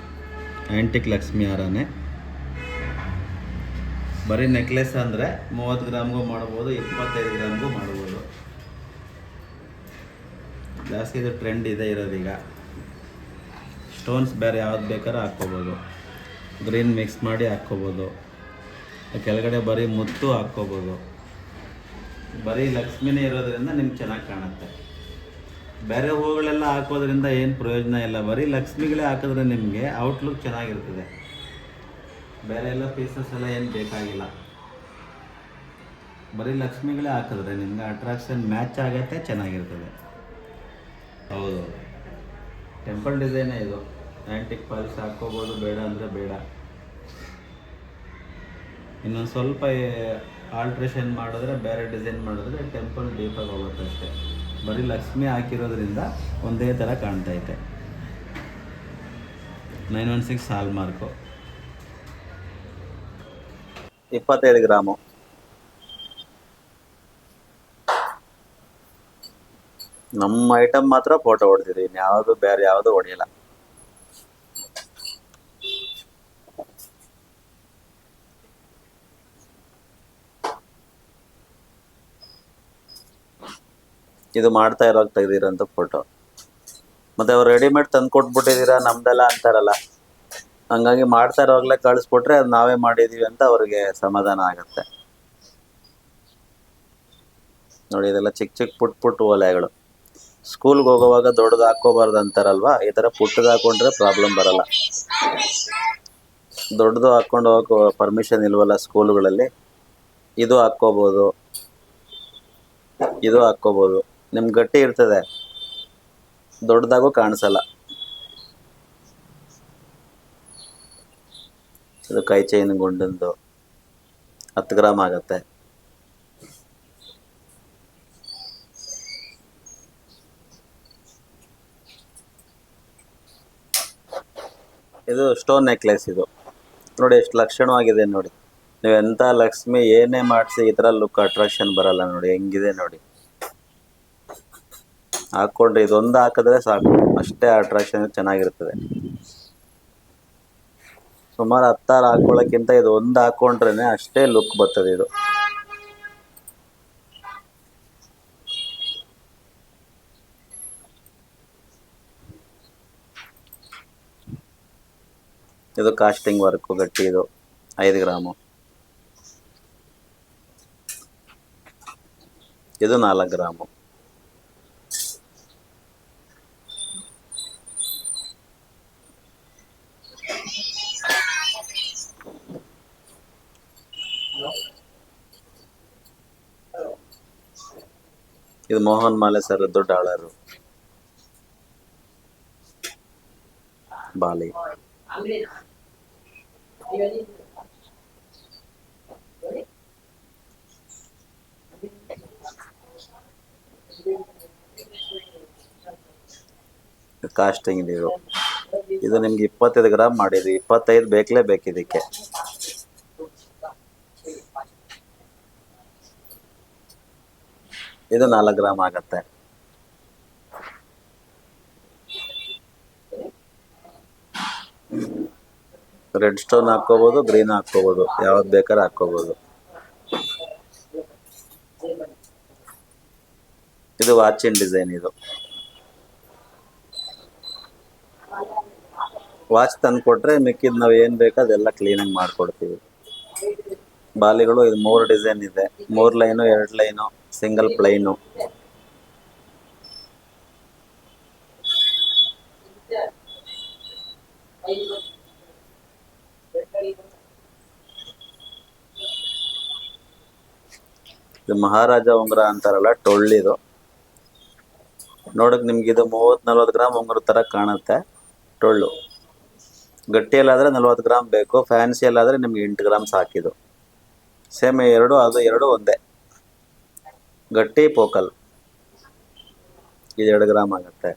ಆ್ಯಂಟಿಕ್ ಲಕ್ಷ್ಮೀ ಹಾರನೇ. ಬರೀ ನೆಕ್ಲೆಸ್ ಅಂದರೆ 30 ಗ್ರಾಮ್ಗೂ ಮಾಡ್ಬೋದು, 25 ಗ್ರಾಮ್ಗೂ ಮಾಡ್ಬೋದು. ಜಾಸ್ತಿ ಇದು ಟ್ರೆಂಡ್ ಇದೆ ಇರೋದೀಗ. ಸ್ಟೋನ್ಸ್ ಬೇರೆ ಯಾವ್ದು ಬೇಕಾದ್ರೂ ಹಾಕ್ಕೋಬೋದು. ಗ್ರೀನ್ ಮಿಕ್ಸ್ ಮಾಡಿ ಹಾಕ್ಕೋಬೋದು. ಕೆಳಗಡೆ ಬರೀ ಮುತ್ತು ಹಾಕ್ಕೋಬೋದು. ಬರೀ ಲಕ್ಷ್ಮಿನೇ ಇರೋದ್ರಿಂದ ನಿಮ್ಗೆ ಚೆನ್ನಾಗಿ ಕಾಣುತ್ತೆ. ಬೇರೆ ಹೂಗಳೆಲ್ಲ ಹಾಕೋದ್ರಿಂದ ಏನು ಪ್ರಯೋಜನ ಇಲ್ಲ. ಬರೀ ಲಕ್ಷ್ಮಿಗಳೇ ಹಾಕಿದ್ರೆ ನಿಮಗೆ ಔಟ್ಲುಕ್ ಚೆನ್ನಾಗಿರ್ತದೆ. ಬೇರೆ ಎಲ್ಲ ಪೀಸಸ್ ಎಲ್ಲ ಏನು ಬೇಕಾಗಿಲ್ಲ. ಬರೀ ಲಕ್ಷ್ಮಿಗಳೇ ಹಾಕಿದ್ರೆ ನಿಮ್ಗೆ ಅಟ್ರಾಕ್ಷನ್ ಮ್ಯಾಚ್ ಆಗುತ್ತೆ, ಚೆನ್ನಾಗಿರ್ತದೆ. ಹೌದು, ಟೆಂಪಲ್ ಡಿಸೈನೇ ಇದು. ಆ್ಯಂಟಿಕ್ ಪಾಲಿಶ್ ಹಾಕ್ಕೋಬೋದು, ಬೇಡ ಅಂದರೆ ಬೇಡ. ಇನ್ನೊಂದು ಸ್ವಲ್ಪ ಆಲ್ಟ್ರೇಷನ್ ಮಾಡಿದ್ರೆ, ಬೇರೆ ಡಿಸೈನ್ ಮಾಡಿದ್ರೆ ಟೆಂಪಲ್ ಡೀಪಾಗಿ ಹೋಗುತ್ತೆ ಅಷ್ಟೇ. ಬರೀ ಲಕ್ಷ್ಮಿ ಹಾಕಿರೋದ್ರಿಂದ ಒಂದೇ ಥರ ಕಾಣ್ತೈತೆ. 916 ಹಾಲ್ ಮಾರ್ಕು. 25 ಗ್ರಾಮು. ನಮ್ಮ ಐಟಮ್ ಮಾತ್ರ ಫೋಟೋ ಹೊಡೆದಿರಿ, ಇನ್ಯಾವುದು ಬೇರೆ ಯಾವುದು ಹೊಡೆಯಲ್ಲ. ಇದು ಮಾಡ್ತಾ ಇರೋವಾಗ ತೆಗ್ದಿರೋಂಥ ಫೋಟೋ. ಮತ್ತು ಅವ್ರು ರೆಡಿಮೇಡ್ ತಂದು ಕೊಟ್ಬಿಟ್ಟಿದ್ದೀರಾ ನಮ್ದೆಲ್ಲ ಅಂತಾರಲ್ಲ. ಹಂಗಾಗಿ ಮಾಡ್ತಾ ಇರೋವಾಗಲೇ ಕಳಿಸ್ಬಿಟ್ರೆ ಅದು ನಾವೇ ಮಾಡಿದ್ದೀವಿ ಅಂತ ಅವ್ರಿಗೆ ಸಮಾಧಾನ ಆಗುತ್ತೆ. ನೋಡಿ, ಇದೆಲ್ಲ ಚಿಕ್ಕ ಚಿಕ್ಕ ಪುಟ್ಟ ಓಲೆಗಳು. ಸ್ಕೂಲ್ಗೆ ಹೋಗೋವಾಗ ದೊಡ್ಡದು ಹಾಕ್ಕೋಬಾರ್ದು ಅಂತಾರಲ್ವ, ಈ ಥರ ಪುಟ್ಟದು ಹಾಕ್ಕೊಂಡ್ರೆ ಪ್ರಾಬ್ಲಮ್ ಬರಲ್ಲ. ದೊಡ್ಡದು ಹಾಕ್ಕೊಂಡು ಹೋಗೋ ಪರ್ಮಿಷನ್ ಇಲ್ವಲ್ಲ ಸ್ಕೂಲ್ಗಳಲ್ಲಿ. ಇದು ಹಾಕ್ಕೋಬೋದು, ಇದು ಹಾಕ್ಕೋಬೋದು. ನಿಮ್ಗೆ ಗಟ್ಟಿ ಇರ್ತದೆ, ದೊಡ್ಡದಾಗೂ ಕಾಣಿಸಲ್ಲ. ಇದು ಕೈ ಚೈನ್ ಗುಂಡಂದು 10 ಗ್ರಾಮ್ ಆಗುತ್ತೆ. ಇದು ಸ್ಟೋನ್ ನೆಕ್ಲೆಸ್. ಇದು ನೋಡಿ ಎಷ್ಟು ಲಕ್ಷಣವಾಗಿದೆ ನೋಡಿ. ನೀವು ಎಂಥ ಲಕ್ಷ್ಮಿ ಏನೇ ಮಾಡಿಸಿ ಈ ಥರ ಲುಕ್ ಅಟ್ರಾಕ್ಷನ್ ಬರಲ್ಲ. ನೋಡಿ ಹೆಂಗಿದೆ ನೋಡಿ. ಹಾಕ್ಕೊಂಡ್ರೆ ಇದೊಂದು ಹಾಕಿದ್ರೆ ಸಾಕು, ಅಷ್ಟೇ ಅಟ್ರಾಕ್ಷನ್ ಚೆನ್ನಾಗಿರ್ತದೆ. ಸುಮಾರು 10 ಹಾಕ್ಕೊಳ್ಳೋಕ್ಕಿಂತ ಇದು ಒಂದು ಹಾಕ್ಕೊಂಡ್ರೆ ಅಷ್ಟೇ ಲುಕ್ ಬರ್ತದೆ. ಇದು ಕಾಸ್ಟಿಂಗ್ ವರ್ಕು ಗಟ್ಟಿ. ಇದು 5 ಗ್ರಾಮು. ಇದು 4 ಗ್ರಾಮು. ಇದು ಮೋಹನ್ ಮಾಲೆ ಸರದ್ದು ಡಾಲರು ಬಾಲಿ. ಕಾಸ್ಟಿಂಗ್ ಇದು ನಿಮ್ಗೆ 25 ಗ್ರಾಮ್ ಮಾಡಿದ್ವಿ, 25 ಬೇಕೇ ಇದಕ್ಕೆ. ಇದು 4 ಗ್ರಾಮ್ ಆಗತ್ತೆ. ರೆಡ್ ಸ್ಟೋನ್ ಹಾಕೋಬಹುದು, ಗ್ರೀನ್ ಹಾಕೋಬಹುದು, ಯಾವ್ದು ಬೇಕಾದ್ರೆ ಹಾಕೋಬಹುದು. ಇದು ವಾಚಿನ ಡಿಸೈನ್. ಇದು ವಾಚ್ ತಂದು ಕೊಟ್ರೆ ಮಿಕ್ಕಿದ್ ನಾವ್ ಏನ್ ಬೇಕೋ ಅದೆಲ್ಲ ಕ್ಲೀನಾಗಿ ಮಾಡ್ಕೊಡ್ತೀವಿ. ಬಾಲಿಗಳು ಇದು 3 ಡಿಸೈನ್ ಇದೆ, 3 ಲೈನು, 2 ಲೈನು, ಸಿಂಗಲ್ ಪ್ಲೈನು. ಇದು ಮಹಾರಾಜ ಉಂಗುರ ಅಂತಾರಲ್ಲ, ಟೊಳ್ಳಿದು. ನೋಡಕ್ ನಿಮ್ಗೆ ಇದು 30-40 ಗ್ರಾಮ್ ಉಂಗುರ ತರ ಕಾಣುತ್ತೆ. ಟೊಳ್ಳು ಗಟ್ಟಿಯಲ್ಲಾದ್ರೆ 40 ಗ್ರಾಮ್ ಬೇಕು, ಫ್ಯಾನ್ಸಿಯಲ್ಲಾದ್ರೆ ನಿಮ್ಗೆ 8 ಗ್ರಾಮ್ ಸಾಕಿದು. ಸೇಮ್ ಎರಡು ಒಂದೇ. ಗಟ್ಟಿ ಪೋಕಲ್ ಇದು 2 ಗ್ರಾಮ್ ಆಗುತ್ತೆ.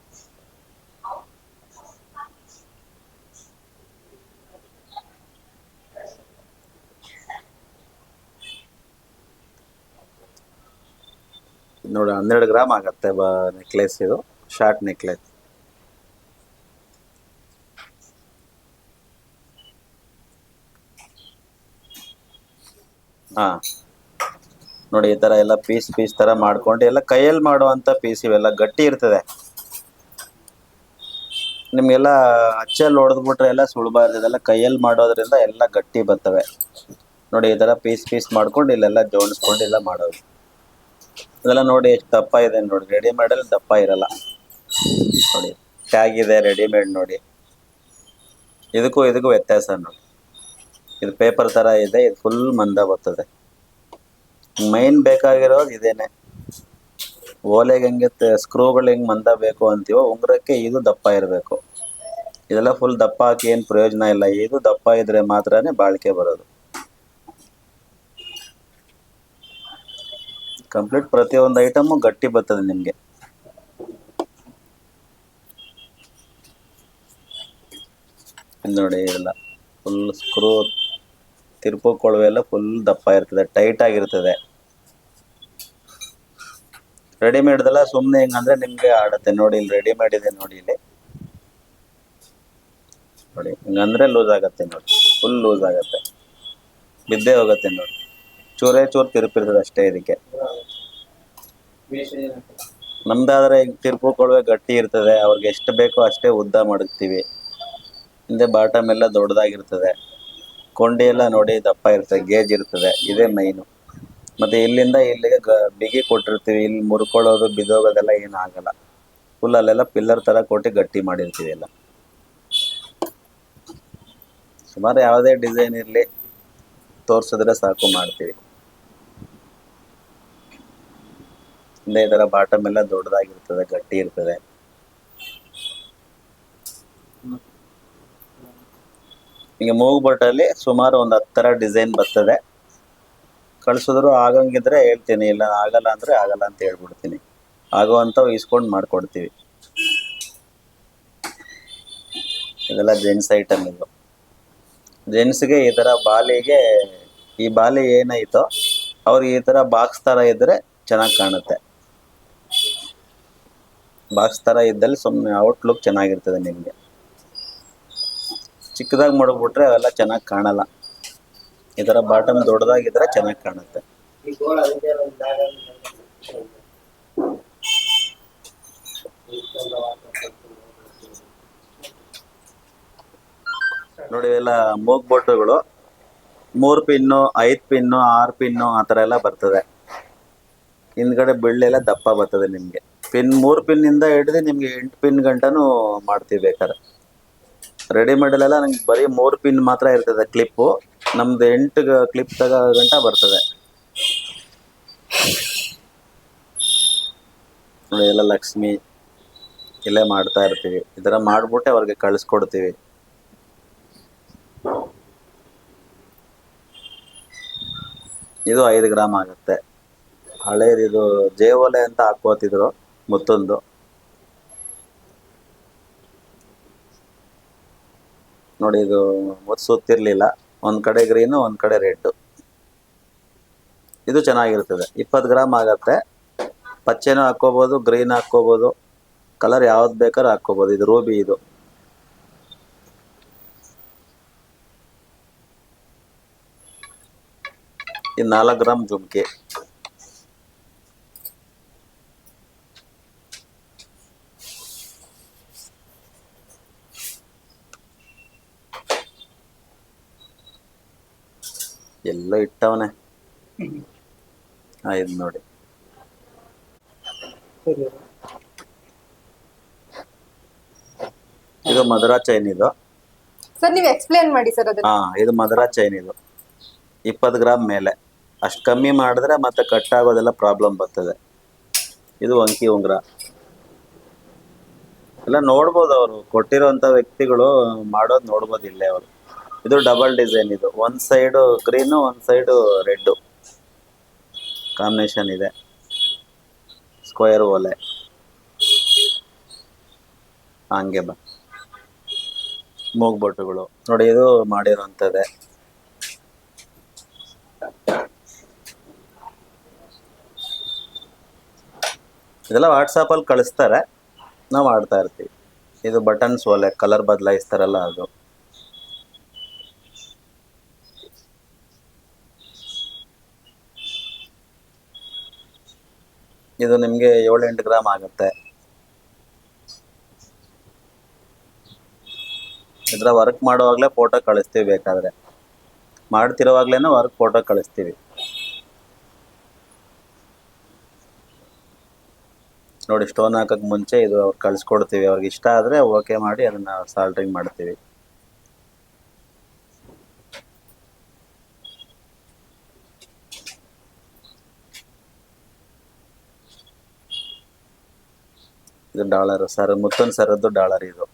ನೋಡಿ 12 ಗ್ರಾಮ್ ಆಗತ್ತೆ ನೆಕ್ಲೆಸ್. ಇದು ಶಾರ್ಟ್ ನೆಕ್ಲೆಸ್. ಹಾ ನೋಡಿ, ಈ ತರ ಎಲ್ಲ ಪೀಸ್ ತರ ಮಾಡ್ಕೊಂಡು ಎಲ್ಲ ಕೈಯಲ್ಲಿ ಮಾಡುವಂತ ಪೀಸ್. ಇವೆಲ್ಲ ಗಟ್ಟಿ ಇರ್ತದೆ. ನಿಮ್ಗೆಲ್ಲ ಅಚ್ಚಲ್ಲಿ ಹೊಡೆದ್ಬಿಟ್ರೆ ಎಲ್ಲ ಸುಳ್ಬಾರ್ದು. ಇದೆಲ್ಲ ಕೈಯಲ್ಲಿ ಮಾಡೋದ್ರಿಂದ ಎಲ್ಲ ಗಟ್ಟಿ ಬರ್ತವೆ. ನೋಡಿ, ಈ ತರ ಪೀಸ್ ಮಾಡ್ಕೊಂಡು ಇಲ್ಲೆಲ್ಲ ಜೋಡಿಸ್ಕೊಂಡು ಎಲ್ಲ ಮಾಡೋದು. ಇದೆಲ್ಲ ನೋಡಿ ಎಷ್ಟು ದಪ್ಪ ಇದೆ ನೋಡಿ. ರೆಡಿಮೇಡ್ ಅಲ್ಲಿ ದಪ್ಪ ಇರಲ್ಲ ನೋಡಿ. ಟ್ಯಾಗ್ ಇದೆ ರೆಡಿಮೇಡ್ ನೋಡಿ. ಇದಕ್ಕೂ ವ್ಯತ್ಯಾಸ ನೋಡಿ. ಇದು ಪೇಪರ್ ತರ ಇದೆ, ಇದು ಫುಲ್ ಮಂದ ಬರ್ತದೆ. ಮೈನ್ ಬೇಕಾಗಿರೋದು ಇದೇನೆ. ಓಲೆಗೆ ಹೆಂಗೆ ಸ್ಕ್ರೂಗಳು ಹೆಂಗ್ ಮಂದ ಬೇಕು ಅಂತೀವೋ, ಉಂಗುರಕ್ಕೆ ಇದು ದಪ್ಪ ಇರಬೇಕು. ಇದೆಲ್ಲ ಫುಲ್ ದಪ್ಪ ಹಾಕಿ ಏನು ಪ್ರಯೋಜನ ಇಲ್ಲ. ಇದು ದಪ್ಪ ಇದ್ರೆ ಮಾತ್ರನೇ ಬಾಳಿಕೆ ಬರೋದು. ಕಂಪ್ಲೀಟ್ ಪ್ರತಿಯೊಂದು ಐಟಮು ಗಟ್ಟಿ ಬರ್ತದೆ ನಿಮ್ಗೆ. ನೋಡಿ, ಇದೆಲ್ಲ ಫುಲ್ ಸ್ಕ್ರೂ ತಿರುಪು ಕೊಳವೆ ಎಲ್ಲ ಫುಲ್ ದಪ್ಪ ಇರ್ತದೆ, ಟೈಟ್ ಆಗಿರ್ತದೆ. ರೆಡಿಮೇಡ್ದೆಲ್ಲ ಸುಮ್ಮನೆ ಹೆಂಗಂದ್ರೆ ನಿಮ್ಗೆ ಆಡುತ್ತೆ. ನೋಡಿ, ಇಲ್ಲಿ ರೆಡಿಮೇಡ್ ಇದೆ ನೋಡಿ. ಇಲ್ಲಿ ನೋಡಿ, ಹಿಂಗಂದ್ರೆ ಲೂಸ್ ಆಗತ್ತೆ ನೋಡಿ. ಫುಲ್ ಲೂಸ್ ಆಗತ್ತೆ, ಬಿದ್ದೇ ಹೋಗುತ್ತೆ ನೋಡಿ. ಚೂರೇ ಚೂರು ತಿರುಪಿರ್ತದೆ ಅಷ್ಟೇ ಇದಕ್ಕೆ. ನಮ್ದಾದ್ರೆ ತಿರುಪು ಕೊಳವೆ ಗಟ್ಟಿ ಇರ್ತದೆ. ಅವ್ರಿಗೆ ಎಷ್ಟು ಬೇಕೋ ಅಷ್ಟೇ ಉದ್ದ ಮಾಡುತ್ತೀವಿ. ಹಿಂದೆ ಬಾಟಮ್ ಎಲ್ಲ ದೊಡ್ಡದಾಗಿರ್ತದೆ. ಕೊಂಡಿ ಎಲ್ಲ ನೋಡಿ ದಪ್ಪ ಇರ್ತದೆ, ಗೇಜ್ ಇರ್ತದೆ. ಇದೇ ಮೈನು. ಮತ್ತೆ ಇಲ್ಲಿಂದ ಇಲ್ಲಿಗೆ ಬಿಗಿ ಕೊಟ್ಟಿರ್ತೀವಿ. ಇಲ್ಲಿ ಮುರ್ಕೊಳ್ಳೋದು ಬಿದೋಗೋದೆಲ್ಲ ಏನು ಆಗಲ್ಲ. ಫುಲ್ ಅಲ್ಲೆಲ್ಲ ಪಿಲ್ಲರ್ ತರ ಕೊಟ್ಟು ಗಟ್ಟಿ ಮಾಡಿರ್ತೀವಿ ಎಲ್ಲ. ಸುಮಾರು ಯಾವುದೇ ಡಿಸೈನ್ ಇರಲಿ ತೋರ್ಸಿದ್ರೆ ಸಾಕು ಮಾಡ್ತೀವಿ. ಹಿಂದೆ ಈ ತರ ಬಾಟಮ್ ಎಲ್ಲ ದೊಡ್ಡದಾಗಿರ್ತದೆ, ಗಟ್ಟಿ ಇರ್ತದೆ. ಹಿಂಗೆ ಮೂಗ್ಬೊಟ್ಟಲ್ಲಿ ಸುಮಾರು ಒಂದು 10 ಥರ ಡಿಸೈನ್ ಬರ್ತದೆ. ಕಳ್ಸಿದ್ರು ಆಗಂಗಿದ್ರೆ ಹೇಳ್ತೀನಿ, ಇಲ್ಲ ಆಗಲ್ಲ ಅಂದ್ರೆ ಆಗಲ್ಲ ಅಂತ ಹೇಳ್ಬಿಡ್ತೀನಿ. ಆಗುವಂಥವು ಇಸ್ಕೊಂಡು ಮಾಡ್ಕೊಡ್ತೀವಿ. ಇದೆಲ್ಲ ಜೆಂಟ್ಸ್ ಐಟಮ್. ಇದು ಜೆಂಟ್ಸ್ಗೆ ಈ ಥರ ಬಾಲಿಗೆ, ಈ ಬಾಲಿ ಏನಾಯ್ತೋ ಅವ್ರಿಗೆ ಈ ಥರ ಬಾಕ್ಸ್ ಥರ ಇದ್ದರೆ ಚೆನ್ನಾಗಿ ಕಾಣುತ್ತೆ. ಬಾಕ್ಸ್ ಥರ ಇದ್ದಲ್ಲಿ ಸುಮ್ಮನೆ ಔಟ್ಲುಕ್ ಚೆನ್ನಾಗಿರ್ತದೆ ನಿಮಗೆ. ಚಿಕ್ಕದಾಗಿ ಮಡಗ್ಬಿಟ್ರೆ ಅವೆಲ್ಲ ಚೆನ್ನಾಗಿ ಕಾಣಲ್ಲ. ಈ ಥರ ಬಾಟಮ್ ದೊಡ್ಡದಾಗಿದ್ರೆ ಚೆನ್ನಾಗಿ ಕಾಣುತ್ತೆ. ನೋಡಿ, ಇವೆಲ್ಲ ಮೂಗ್ಬೊಟ್ಟುಗಳು 3 ಪಿನ್ನು, 5 ಪಿನ್ನು, 6 ಪಿನ್ನು ಆ ಥರ ಎಲ್ಲ ಬರ್ತದೆ. ಹಿಂದ್ಗಡೆ ಬೆಳ್ಳೆಲ್ಲ ದಪ್ಪ ಬರ್ತದೆ ನಿಮಗೆ. 3 ಪಿನ್ನಿಂದ ಹಿಡಿದು ನಿಮ್ಗೆ 8 ಪಿನ್ ಗಂಟನೂ ಮಾಡ್ತೀವಿ ಬೇಕಾದ್ರೆ. ರೆಡಿಮೇಡಲ್ಲೆಲ್ಲ ನಂಗೆ ಬರೀ 3 ಪಿನ್ ಮಾತ್ರ ಇರ್ತದೆ ಕ್ಲಿಪ್ಪು. ನಮ್ದು 8 ಕ್ಲಿಪ್ ಗಂಟ ಬರ್ತದೆ. ನೋಡಿ ಎಲ್ಲ ಲಕ್ಷ್ಮಿ ಇಲ್ಲೇ ಮಾಡ್ತಾ ಇರ್ತೀವಿ. ಈ ಥರ ಮಾಡ್ಬಿಟ್ಟೆ ಅವ್ರಿಗೆ ಕಳಿಸ್ಕೊಡ್ತೀವಿ. ಇದು 5 ಗ್ರಾಮ್ ಆಗುತ್ತೆ. ಹಳೇದಿದು ಜೇವೊಲೆ ಅಂತ ಹಾಕೋತಿದ್ರು ಮುತ್ತೊಂದು. ನೋಡಿ ಇದು ಮುತ್ತು ಸುತ್ತಿರ್ಲಿಲ್ಲ, ಒಂದ್ ಕಡೆ ಗ್ರೀನು ಒಂದ್ ಕಡೆ ರೆಡ್. ಇದು ಚೆನ್ನಾಗಿರ್ತದೆ. 20 ಗ್ರಾಮ್ ಆಗತ್ತೆ. ಪಚ್ಚೆನೂ ಹಾಕೋಬಹುದು, ಗ್ರೀನ್ ಹಾಕೋಬಹುದು, ಕಲರ್ ಯಾವ್ದು ಬೇಕಾದ್ರೂ ಹಾಕೋಬಹುದು. ಇದು ರೂಬಿ. ಇದು ಇದು 4 ಗ್ರಾಮ್ ಜುಮ್ಕಿ. ಎಲ್ಲ ಇಟ್ಟವನೆ. ಇದು ನೋಡಿ, ಇದು ಮಧುರಾ ಚೈನ್. ಇದು
ಸರ್ ನೀವು ಎಕ್ಸ್ಪ್ಲೇನ್ ಮಾಡಿ ಸರ್ ಅದನ್ನ.
ಇದು ಮಧುರಾ ಚೈನ್. ಇದು 20 ಗ್ರಾಮ್ ಮೇಲೆ. ಅಷ್ಟು ಕಮ್ಮಿ ಮಾಡಿದ್ರೆ ಮತ್ತೆ ಕಟ್ ಆಗೋದೆಲ್ಲ ಪ್ರಾಬ್ಲಮ್ ಬರ್ತದೆ. ಇದು ಅಂಕಿ ಉಂಗುರ ಎಲ್ಲ ನೋಡ್ಬೋದು, ಅವರು ಕೊಟ್ಟಿರೋಂಥ ವ್ಯಕ್ತಿಗಳು ಮಾಡೋದು ನೋಡ್ಬೋದು ಇಲ್ಲೇ ಅವರು. ಇದು ಡಬಲ್ ಡಿಸೈನ್. ಇದು ಒಂದ್ ಸೈಡು ಗ್ರೀನು ಒಂದ್ ಸೈಡು ರೆಡ್ ಕಾಂಬಿನೇಷನ್ ಇದೆ. ಸ್ಕ್ವೇರ್ ಓಲೆ ಹಂಗೆ ಬಾ. ಮೂಗ್ಬೊಟ್ಟುಗಳು ನೋಡಿ, ಇದು ಮಾಡಿರೋಂಥದ್ದೇ. ಇದೆಲ್ಲ ವಾಟ್ಸಾಪಲ್ಲಿ ಕಳಿಸ್ತಾರೆ, ನಾವು ಮಾಡ್ತಾ ಇರ್ತೀವಿ. ಇದು ಬಟನ್ಸ್ ಓಲೆ, ಕಲರ್ ಬದಲಾಯಿಸ್ತಾರಲ್ಲ ಅದು. ಇದು ನಿಮಗೆ 7-8 ಗ್ರಾಮ್ ಆಗುತ್ತೆ. ಇದರ ವರ್ಕ್ ಮಾಡುವಾಗಲೇ ಫೋಟೋ ಕಳಿಸ್ತೀವಿ, ಬೇಕಾದರೆ ಮಾಡ್ತಿರೋವಾಗ್ಲೇನೂ ವರ್ಕ್ ಫೋಟೋ ಕಳಿಸ್ತೀವಿ. ನೋಡಿ, ಸ್ಟೋನ್ ಹಾಕಕ್ಕೆ ಮುಂಚೆ ಇದು ಅವ್ರು ಕಳಿಸ್ಕೊಡ್ತೀವಿ. ಅವ್ರಿಗೆ ಇಷ್ಟ ಆದರೆ ಓಕೆ ಮಾಡಿ ಅದನ್ನು ಸಾಲ್ಡ್ರಿಂಗ್ ಮಾಡ್ತೀವಿ. ಇದು ಡಾಲರ್ ಸರ್, ಮುತ್ತನ್ ಸರದ್ದು ಡಾಲರ್. ಇದು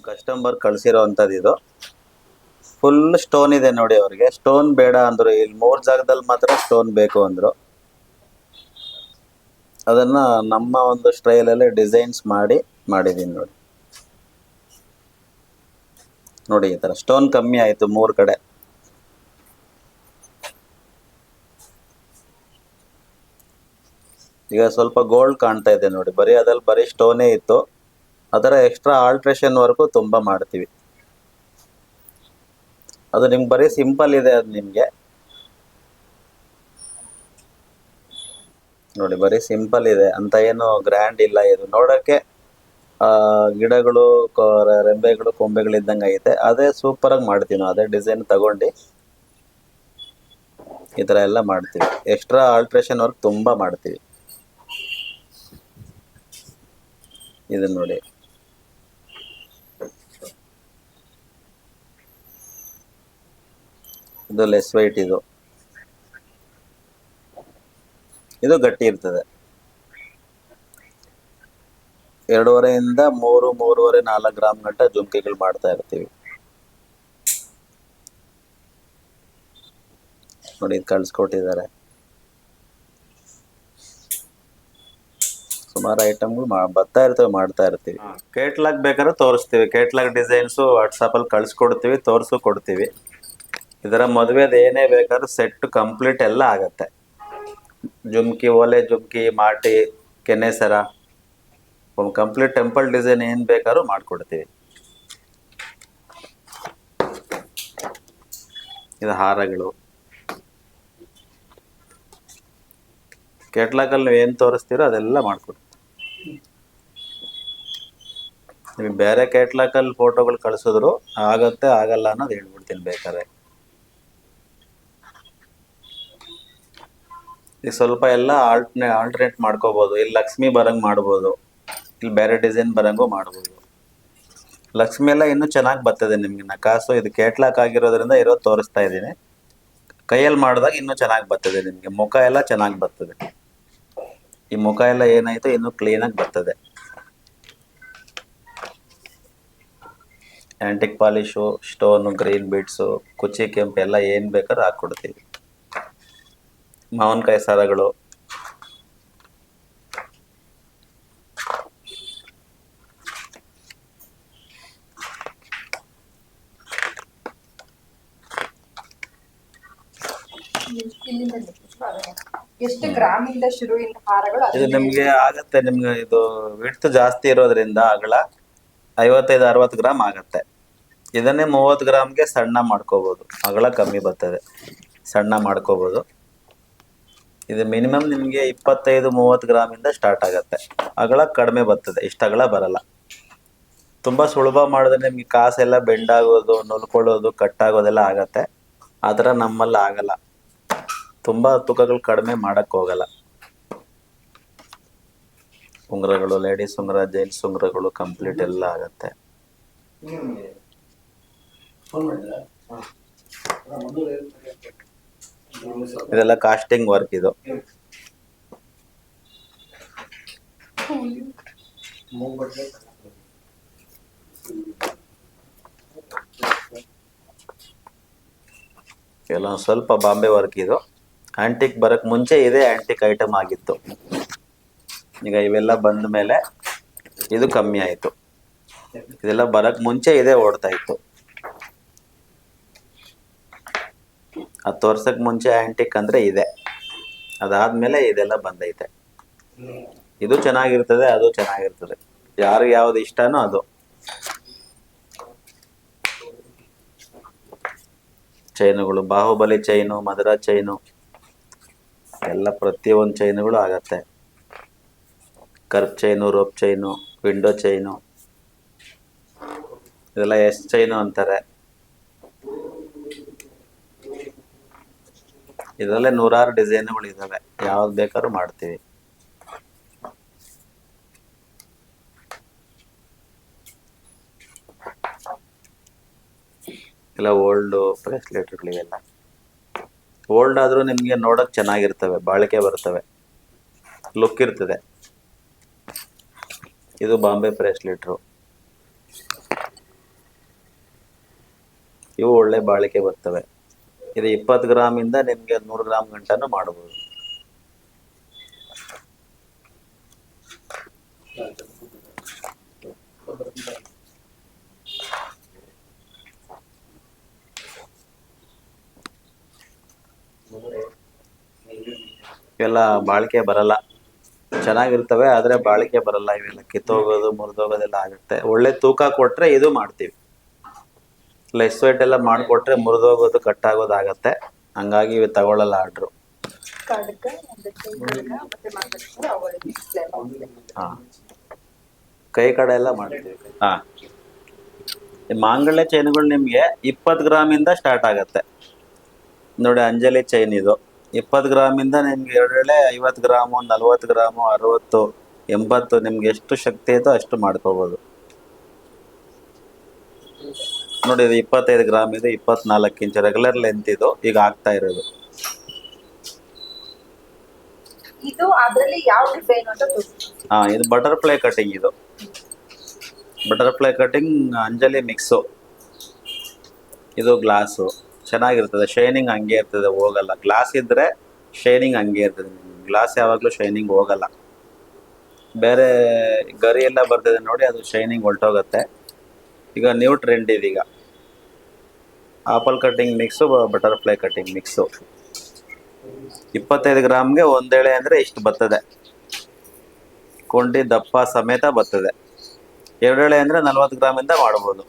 ಕಸ್ಟಮರ್ ಕಳಿಸಿರೋ ಅಂಥದ್ದು. ಇದು ಫುಲ್ ಸ್ಟೋನ್ ಇದೆ ನೋಡಿ. ಅವ್ರಿಗೆ ಸ್ಟೋನ್ ಬೇಡ ಅಂದರು, ಇಲ್ಲಿ 3 ಜಾಗದಲ್ಲಿ ಮಾತ್ರ ಸ್ಟೋನ್ ಬೇಕು ಅಂದರು. ಅದನ್ನ ನಮ್ಮ ಒಂದು ಸ್ಟೈಲಲ್ಲಿ ಡಿಸೈನ್ಸ್ ಮಾಡಿದ್ದೀನಿ ನೋಡಿ. ನೋಡಿ ಈ ಥರ ಸ್ಟೋನ್ ಕಮ್ಮಿ ಆಯಿತು 3 ಕಡೆ. ಈಗ ಸ್ವಲ್ಪ ಗೋಲ್ಡ್ ಕಾಣ್ತಾ ಇದೆ ನೋಡಿ. ಅದ್ರಲ್ಲಿ ಬರೀ ಸ್ಟೋನೇ ಇತ್ತು. ಅದರ ಎಕ್ಸ್ಟ್ರಾ ಆಲ್ಟ್ರೇಷನ್ ವರ್ಕು ತುಂಬ ಮಾಡ್ತೀವಿ. ಅದು ನಿಮ್ಗೆ ಬರೀ ಸಿಂಪಲ್ ಇದೆ. ಅದು ನಿಮಗೆ ನೋಡಿ, ಬರೀ ಸಿಂಪಲ್ ಇದೆ ಅಂತ, ಏನು ಗ್ರ್ಯಾಂಡ್ ಇಲ್ಲ. ಇದು ನೋಡೋಕ್ಕೆ ಗಿಡಗಳು, ರೆಂಬೆಗಳು, ಕೊಂಬೆಗಳು ಇದ್ದಂಗೆ ಐತೆ. ಅದೇ ಸೂಪರಾಗಿ ಮಾಡ್ತೀವಿ ನಾವು. ಅದೇ ಡಿಸೈನ್ ತಗೊಂಡು ಈ ಥರ ಎಲ್ಲ ಮಾಡ್ತೀವಿ. ಎಕ್ಸ್ಟ್ರಾ ಆಲ್ಟ್ರೇಷನ್ ವರ್ಕ್ ತುಂಬ ಮಾಡ್ತೀವಿ. ಇದನ್ನ ನೋಡಿ, ಇದು ಲೆಸ್ ವೈಟ್. ಇದು ಗಟ್ಟಿ ಇರ್ತದೆ. 2.5 3, 3.5, 4 ಗ್ರಾಮ್ ಗಂಟ ಜುಮ್ಕಿಗಳು ಮಾಡ್ತಾ ಇರ್ತೀವಿ ನೋಡಿ. ಇದು ಕಳಿಸ್ಕೊಟ್ಟಿದ್ದಾರೆ. ಸುಮಾರು ಐಟಮ್ಗಳು ಬರ್ತಾ ಇರ್ತೇವೆ, ಮಾಡ್ತಾ ಇರ್ತೀವಿ. ಕೇಟ್ಲಾಗ್ ಬೇಕಾದ್ರೆ ತೋರಿಸ್ತೀವಿ. ಕೇಟ್ಲಾಗ್ ಡಿಸೈನ್ಸು ವಾಟ್ಸಪ್ಪಲ್ಲಿ ಕಳಿಸ್ಕೊಡ್ತೀವಿ, ತೋರಿಸು ಕೊಡ್ತೀವಿ. ಇದರ ಮದುವೆದು ಏನೇ ಬೇಕಾದ್ರೂ ಸೆಟ್ ಕಂಪ್ಲೀಟ್ ಎಲ್ಲ ಆಗತ್ತೆ. ಜುಮ್ಕಿ, ಓಲೆ ಜುಮ್ಕಿ, ಮಾಟಿ, ಕೆನೆ ಸರ, ಒಂದು ಕಂಪ್ಲೀಟ್ ಟೆಂಪಲ್ ಡಿಸೈನ್ ಏನು ಬೇಕಾದ್ರೂ ಮಾಡಿಕೊಡ್ತೀವಿ. ಇದು ಹಾರಗಳು. ಕೇಟ್ಲಾಗಲ್ಲಿ ನೀವು ಏನು ತೋರಿಸ್ತೀರೋ ಅದೆಲ್ಲ ಮಾಡಿಕೊಡ್ತೀವಿ. ನಿಮಗೆ ಬೇರೆ ಕೇಟ್ಲಾಗಲ್ಲಿ ಫೋಟೋಗಳು ಕಳಿಸಿದ್ರು ಆಗತ್ತೆ, ಆಗಲ್ಲ ಅನ್ನೋದು ಹೇಳ್ಬಿಡ್ತೀನಿ ಬೇಕಾದ್ರೆ. ಈಗ ಸ್ವಲ್ಪ ಎಲ್ಲ ಆಲ್ಟರ್ನೇಟ್ ಮಾಡ್ಕೋಬೋದು. ಇಲ್ಲಿ ಲಕ್ಷ್ಮಿ ಬರಂಗೆ ಮಾಡ್ಬೋದು, ಇಲ್ಲಿ ಬೇರೆ ಡಿಸೈನ್ ಬರಂಗೂ ಮಾಡ್ಬೋದು. ಲಕ್ಷ್ಮಿ ಎಲ್ಲ ಇನ್ನೂ ಚೆನ್ನಾಗಿ ಬರ್ತದೆ ನಿಮಗೆ. ನಕಾಸು ಇದು ಕೇಟ್ಲಾಕ್ ಆಗಿರೋದ್ರಿಂದ ಇರೋದು ತೋರಿಸ್ತಾ ಇದ್ದೀನಿ. ಕೈಯಲ್ಲಿ ಮಾಡಿದಾಗ ಇನ್ನೂ ಚೆನ್ನಾಗಿ ಬರ್ತದೆ ನಿಮಗೆ. ಮುಖ ಎಲ್ಲ ಚೆನ್ನಾಗಿ ಬರ್ತದೆ. ಈ ಮುಖ ಎಲ್ಲ ಏನಾಯ್ತು ಇನ್ನು ಕ್ಲೀನಾಗಿ ಬರ್ತದೆ. Antique polish, stone, green beads, ಕುಚ್ಚಿ ಕೆಂಪು ಎಲ್ಲ ಏನು ಬೇಕಾದ್ರೂ ಹಾಕ್ಕೊಡ್ತೀವಿ. ಮಾವಿನಕಾಯಿ ಸರಗಳು,
ಎಷ್ಟು ಗ್ರಾಮಿಂದ ಶುರುವಿನ ಹಾರಗಳು
ಇದು ನಿಮ್ಗೆ ಆಗತ್ತೆ. ನಿಮ್ಗೆ ಇದು ವಿಡ್ತ್ ಜಾಸ್ತಿ ಇರೋದ್ರಿಂದ ಅಗಲ 55-60 ಗ್ರಾಮ್ ಆಗತ್ತೆ. ಇದನ್ನೇ 30 ಗ್ರಾಮ್ಗೆ ಸಣ್ಣ ಮಾಡ್ಕೋಬಹುದು. ಅಗಲ ಕಮ್ಮಿ ಬರ್ತದೆ, ಸಣ್ಣ ಮಾಡ್ಕೋಬಹುದು. ಇದು ಮಿನಿಮಮ್ ನಿಮ್ಗೆ 25-30 ಗ್ರಾಮಿಂದ ಸ್ಟಾರ್ಟ್ ಆಗತ್ತೆ. ಅಗಲ ಕಡಿಮೆ ಬರ್ತದೆ, ಇಷ್ಟ ಅಗಲ ಬರಲ್ಲ. ತುಂಬಾ ಸುಲಭ ಮಾಡಿದ್ರೆ ನಿಮ್ಗೆ ಕಾಸೆಲ್ಲ ಬೆಂಡಾಗೋದು, ನುಲ್ಕೊಳ್ಳೋದು, ಕಟ್ಟಾಗೋದೆಲ್ಲ ಆಗತ್ತೆ. ಆ ಥರ ನಮ್ಮಲ್ಲಿ ಆಗಲ್ಲ. ತುಂಬಾ ತೂಕಗಳು ಕಡಿಮೆ ಮಾಡಕ್ ಹೋಗಲ್ಲ. ಉಂಗುರಗಳು, ಲೇಡೀಸ್ ಉಂಗುರ, ಜೆಂಟ್ಸ್ ಉಂಗುರಗಳು ಕಂಪ್ಲೀಟ್ ಎಲ್ಲ ಆಗತ್ತೆ. ಇದೆಲ್ಲ ಕಾಸ್ಟಿಂಗ್ ವರ್ಕ್ ಇದು. ಎಲ್ಲ ಸ್ವಲ್ಪ ಬಾಂಬೆ ವರ್ಕ್ ಇದು. ಆಂಟಿಕ್ ಬರಕ್ ಮುಂಚೆ ಇದೇ ಆಂಟಿಕ್ ಐಟಮ್ ಆಗಿತ್ತು. ಈಗ ಇವೆಲ್ಲ ಬಂದ ಮೇಲೆ ಇದು ಕಮ್ಮಿ ಆಯ್ತು. ಇದೆಲ್ಲ ಬರಕ್ ಮುಂಚೆ ಇದೇ ಓಡ್ತಾ ಇತ್ತು. 10 ವರ್ಷಕ್ಕೆ ಮುಂಚೆ ಆಂಟಿಕ್ ಅಂದ್ರೆ ಇದೆ. ಅದಾದ್ಮೇಲೆ ಇದೆಲ್ಲ ಬಂದೈತೆ. ಇದು ಚೆನ್ನಾಗಿರ್ತದೆ, ಅದು ಚೆನ್ನಾಗಿರ್ತದೆ. ಯಾರಿಗೆ ಯಾವ್ದು ಇಷ್ಟನೋ ಅದು. ಚೈನುಗಳು, ಬಾಹುಬಲಿ ಚೈನು, ಮಧುರಾ ಚೈನು ಎಲ್ಲ ಪ್ರತಿಯೊಂದು ಚೈನುಗಳು ಆಗತ್ತೆ. Curve chain, rope chain, window chain, ಇದೆಲ್ಲ ಎಸ್ ಚೈನು ಅಂತಾರೆ. ಇದರಲ್ಲೇ 100 ಡಿಸೈನ್ಗಳು ಇದಾವೆ, ಯಾವ್ದು ಬೇಕಾದ್ರೂ ಮಾಡ್ತೀವಿ. ಎಲ್ಲ ಓಲ್ಡ್ ಬ್ರೇಸ್ಲೆಟ್ಗಳಿವೆಲ್ಲ. ಓಲ್ಡ್ ಆದ್ರೂ ನಿಮ್ಗೆ ನೋಡಕ್ ಚೆನ್ನಾಗಿರ್ತವೆ, ಬಾಳಿಕೆ ಬರ್ತವೆ, ಲುಕ್ ಇರ್ತದೆ. ಇದು ಬಾಂಬೆ ಬ್ರೇಸ್ಲೆಟ್ರು. ಇವು ಒಳ್ಳೆ ಬಾಳಿಕೆ ಬರ್ತವೆ. ಇದು 20 ಗ್ರಾಮಿಂದ ನಿಮ್ಗೆ 100 ಗ್ರಾಮ್ ಗಂಟನೂ ಮಾಡಬಹುದು. ಇವೆಲ್ಲ ಬಾಳಿಕೆ ಬರಲ್ಲ, ಚೆನ್ನಾಗಿರ್ತವೆ ಆದ್ರೆ ಬಾಳಿಕೆ ಬರಲ್ಲ. ಇವೆಲ್ಲ ಕಿತ್ತೋಗೋದು, ಮುರಿದೋಗೋದೆಲ್ಲ ಆಗುತ್ತೆ. ಒಳ್ಳೆ ತೂಕ ಕೊಟ್ರೆ ಇದು ಮಾಡ್ತೀವಿ. ಲೆಸ್ ವೇಟ್ ಎಲ್ಲ ಮಾಡಿಕೊಟ್ರೆ ಮುರಿದೋಗೋದು, ಕಟ್ಟಾಗೋದು ಆಗತ್ತೆ. ಹಂಗಾಗಿ ಇವು ತಗೊಳ್ಳಲ್ಲ ಆರ್ಡ್ರು. ಹಾ, ಕೈ ಕಡೆ ಎಲ್ಲ ಮಾಡ್ತೀವಿ. ಹಾ, ಈ ಮಾಂಗಲ್ಯ ಚೈನ್ಗಳು ನಿಮ್ಗೆ 20 ಗ್ರಾಮಿಂದ ಸ್ಟಾರ್ಟ್ ಆಗತ್ತೆ. ನೋಡಿ, ಅಂಜಲಿ ಚೈನ್ ಇದು 20 ಗ್ರಾಮಿಂದ ನಿಮ್ಗೆ 2 ಎಳೆ 50 ಗ್ರಾಮು, 40 ಗ್ರಾಮು, 60, 80 ನಿಮ್ಗೆ ಎಷ್ಟು ಶಕ್ತಿ ಐತೋ ಅಷ್ಟು ಮಾಡ್ಕೋಬಹುದು. ನೋಡಿ, ಇದು 25 ಗ್ರಾಮ್ ಇದು, 24 ಇಂಚ್ ರೆಗ್ಯುಲರ್ ಲೆಂತ್ ಇದು. ಈಗ ಆಗ್ತಾ ಇರೋದು
ಇದು. ಅದರಲ್ಲಿ ಯಾವ ಡಿಸೈನ್ ಅಂತ
ಹಾ, ಇದು ಬಟರ್ಫ್ಲೈ ಕಟಿಂಗ್. ಇದು ಬಟರ್ಫ್ಲೈ ಕಟಿಂಗ್ ಅಂಜಲಿ ಮಿಕ್ಸು. ಇದು ಗ್ಲಾಸು, ಚೆನ್ನಾಗಿರ್ತದೆ. ಶೈನಿಂಗ್ ಹಂಗೆ ಇರ್ತದೆ, ಹೋಗಲ್ಲ. ಗ್ಲಾಸ್ ಇದ್ರೆ ಶೈನಿಂಗ್ ಹಂಗೆ ಇರ್ತದೆ. ಗ್ಲಾಸ್ ಯಾವಾಗಲೂ ಶೈನಿಂಗ್ ಹೋಗಲ್ಲ. ಬೇರೆ ಗರಿ ಎಲ್ಲ ಬರ್ತದೆ ನೋಡಿ, ಅದು ಶೈನಿಂಗ್ ಹೊಲ್ಟೋಗತ್ತೆ. ಈಗ ನ್ಯೂ ಟ್ರೆಂಡ್ ಇದೀಗ apple cutting mix, butterfly cutting mix. 25 ಗ್ರಾಮ್ಗೆ ಒಂದೇಳೆ ಅಂದ್ರೆ ಇಷ್ಟು ಬರ್ತದೆ. ಕೊಂಡಿ ದಪ್ಪ ಸಮೇತ ಬರ್ತದೆ. 2 ಎಳೆ ಅಂದ್ರೆ 40 ಗ್ರಾಮಿಂದ ಮಾಡ್ಬೋದು.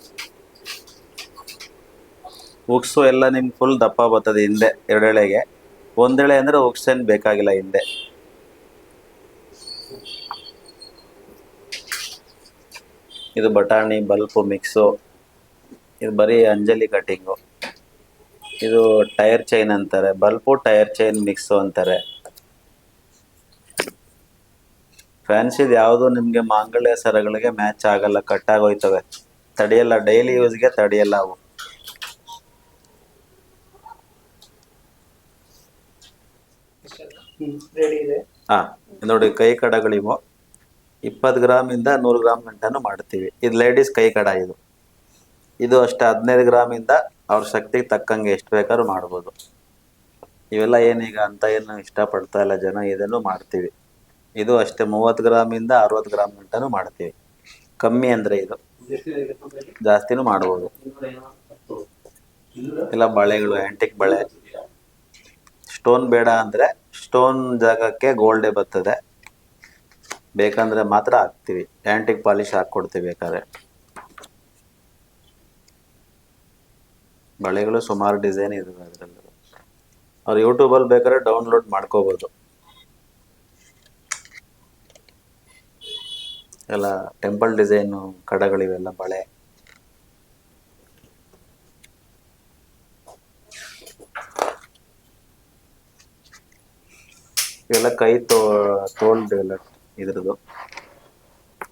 ಉಕ್ಸು ಎಲ್ಲ ನಿಮ್ಗೆ ಫುಲ್ ದಪ್ಪ ಬರ್ತದೆ ಹಿಂದೆ 2 ಎಳೆಗೆ. 1 ಎಳೆ ಅಂದ್ರೆ ಉಕ್ಸೇನ್ ಬೇಕಾಗಿಲ್ಲ ಹಿಂದೆ. ಇದು ಬಟಾಣಿ ಬಲ್ಪು ಮಿಕ್ಸು. ಇದು ಬರೀ ಅಂಜಲಿ ಕಟಿಂಗು. ಇದು ಟೈರ್ ಚೈನ್ ಅಂತಾರೆ, ಬಲ್ಪು ಟೈರ್ ಚೈನ್ ಮಿಕ್ಸು ಅಂತಾರೆ. ಫ್ಯಾನ್ಸಿದ್ ಯಾವುದು ನಿಮ್ಗೆ ಮಾಂಗಲ್ಯ ಸರಗಳಿಗೆ ಮ್ಯಾಚ್ ಆಗಲ್ಲ, ಕಟ್ಟಾಗೋಯ್ತವೆ, ತಡೆಯಲ್ಲ. ಡೈಲಿ ಯೂಸ್ಗೆ ತಡೆಯಲ್ಲ ಅವು.
ರೆಡಿ ಇದೆ.
ಹಾ, ನೋಡಿ ಕೈ ಕಡಗಳಿವು 20 ಗ್ರಾಮಿಂದ 100 ಗ್ರಾಮ್ ಗಂಟನೂ ಮಾಡ್ತೀವಿ. ಇದು ಲೇಡೀಸ್ ಕೈ ಕಡ ಇದು. ಇದು ಅಷ್ಟೇ 15 ಗ್ರಾಮಿಂದ ಅವ್ರ ಶಕ್ತಿಗೆ ತಕ್ಕಂಗೆ ಎಷ್ಟು ಬೇಕಾದ್ರೂ ಮಾಡ್ಬೋದು. ಇವೆಲ್ಲ ಏನೀಗ ಅಂತ ಏನು ಇಷ್ಟಪಡ್ತಾ ಇಲ್ಲ ಜನ, ಇದನ್ನು ಮಾಡ್ತೀವಿ. ಇದು ಅಷ್ಟೇ 30 ಗ್ರಾಮಿಂದ 60 ಗ್ರಾಮ್ ಗಂಟನೂ ಮಾಡ್ತೀವಿ. ಕಮ್ಮಿ ಅಂದ್ರೆ ಇದು, ಜಾಸ್ತಿನೂ ಮಾಡ್ಬೋದು. ಇಲ್ಲ ಬಳೆಗಳು, ಆಂಟಿಕ್ ಬಳೆ, ಸ್ಟೋನ್ ಬೇಡ ಅಂದ್ರೆ ಸ್ಟೋನ್ ಜಾಗಕ್ಕೆ ಗೋಲ್ಡೇ ಬರ್ತದೆ. ಬೇಕಂದ್ರೆ ಮಾತ್ರ ಹಾಕ್ತಿವಿ, ಆಂಟಿಕ್ ಪಾಲಿಶ್ ಹಾಕ್ಕೊಡ್ತೀವಿ ಬೇಕಾದ್ರೆ. ಬಳೆಗಳು ಸುಮಾರು ಡಿಸೈನ್ ಇದಾವೆ ಅದರಲ್ಲಿ. ಅವ್ರು ಯೂಟ್ಯೂಬಲ್ಲಿ ಬೇಕಾದ್ರೆ ಡೌನ್ಲೋಡ್ ಮಾಡ್ಕೋಬೋದು. ಎಲ್ಲ ಟೆಂಪಲ್ ಡಿಸೈನು ಕಡಗಳಿವೆಲ್ಲ ಬಳೆ. ಇವೆಲ್ಲ ಕೈ ತೋಲ್ದು ಎಲ್ಲ ಇದ್ರದ್ದು.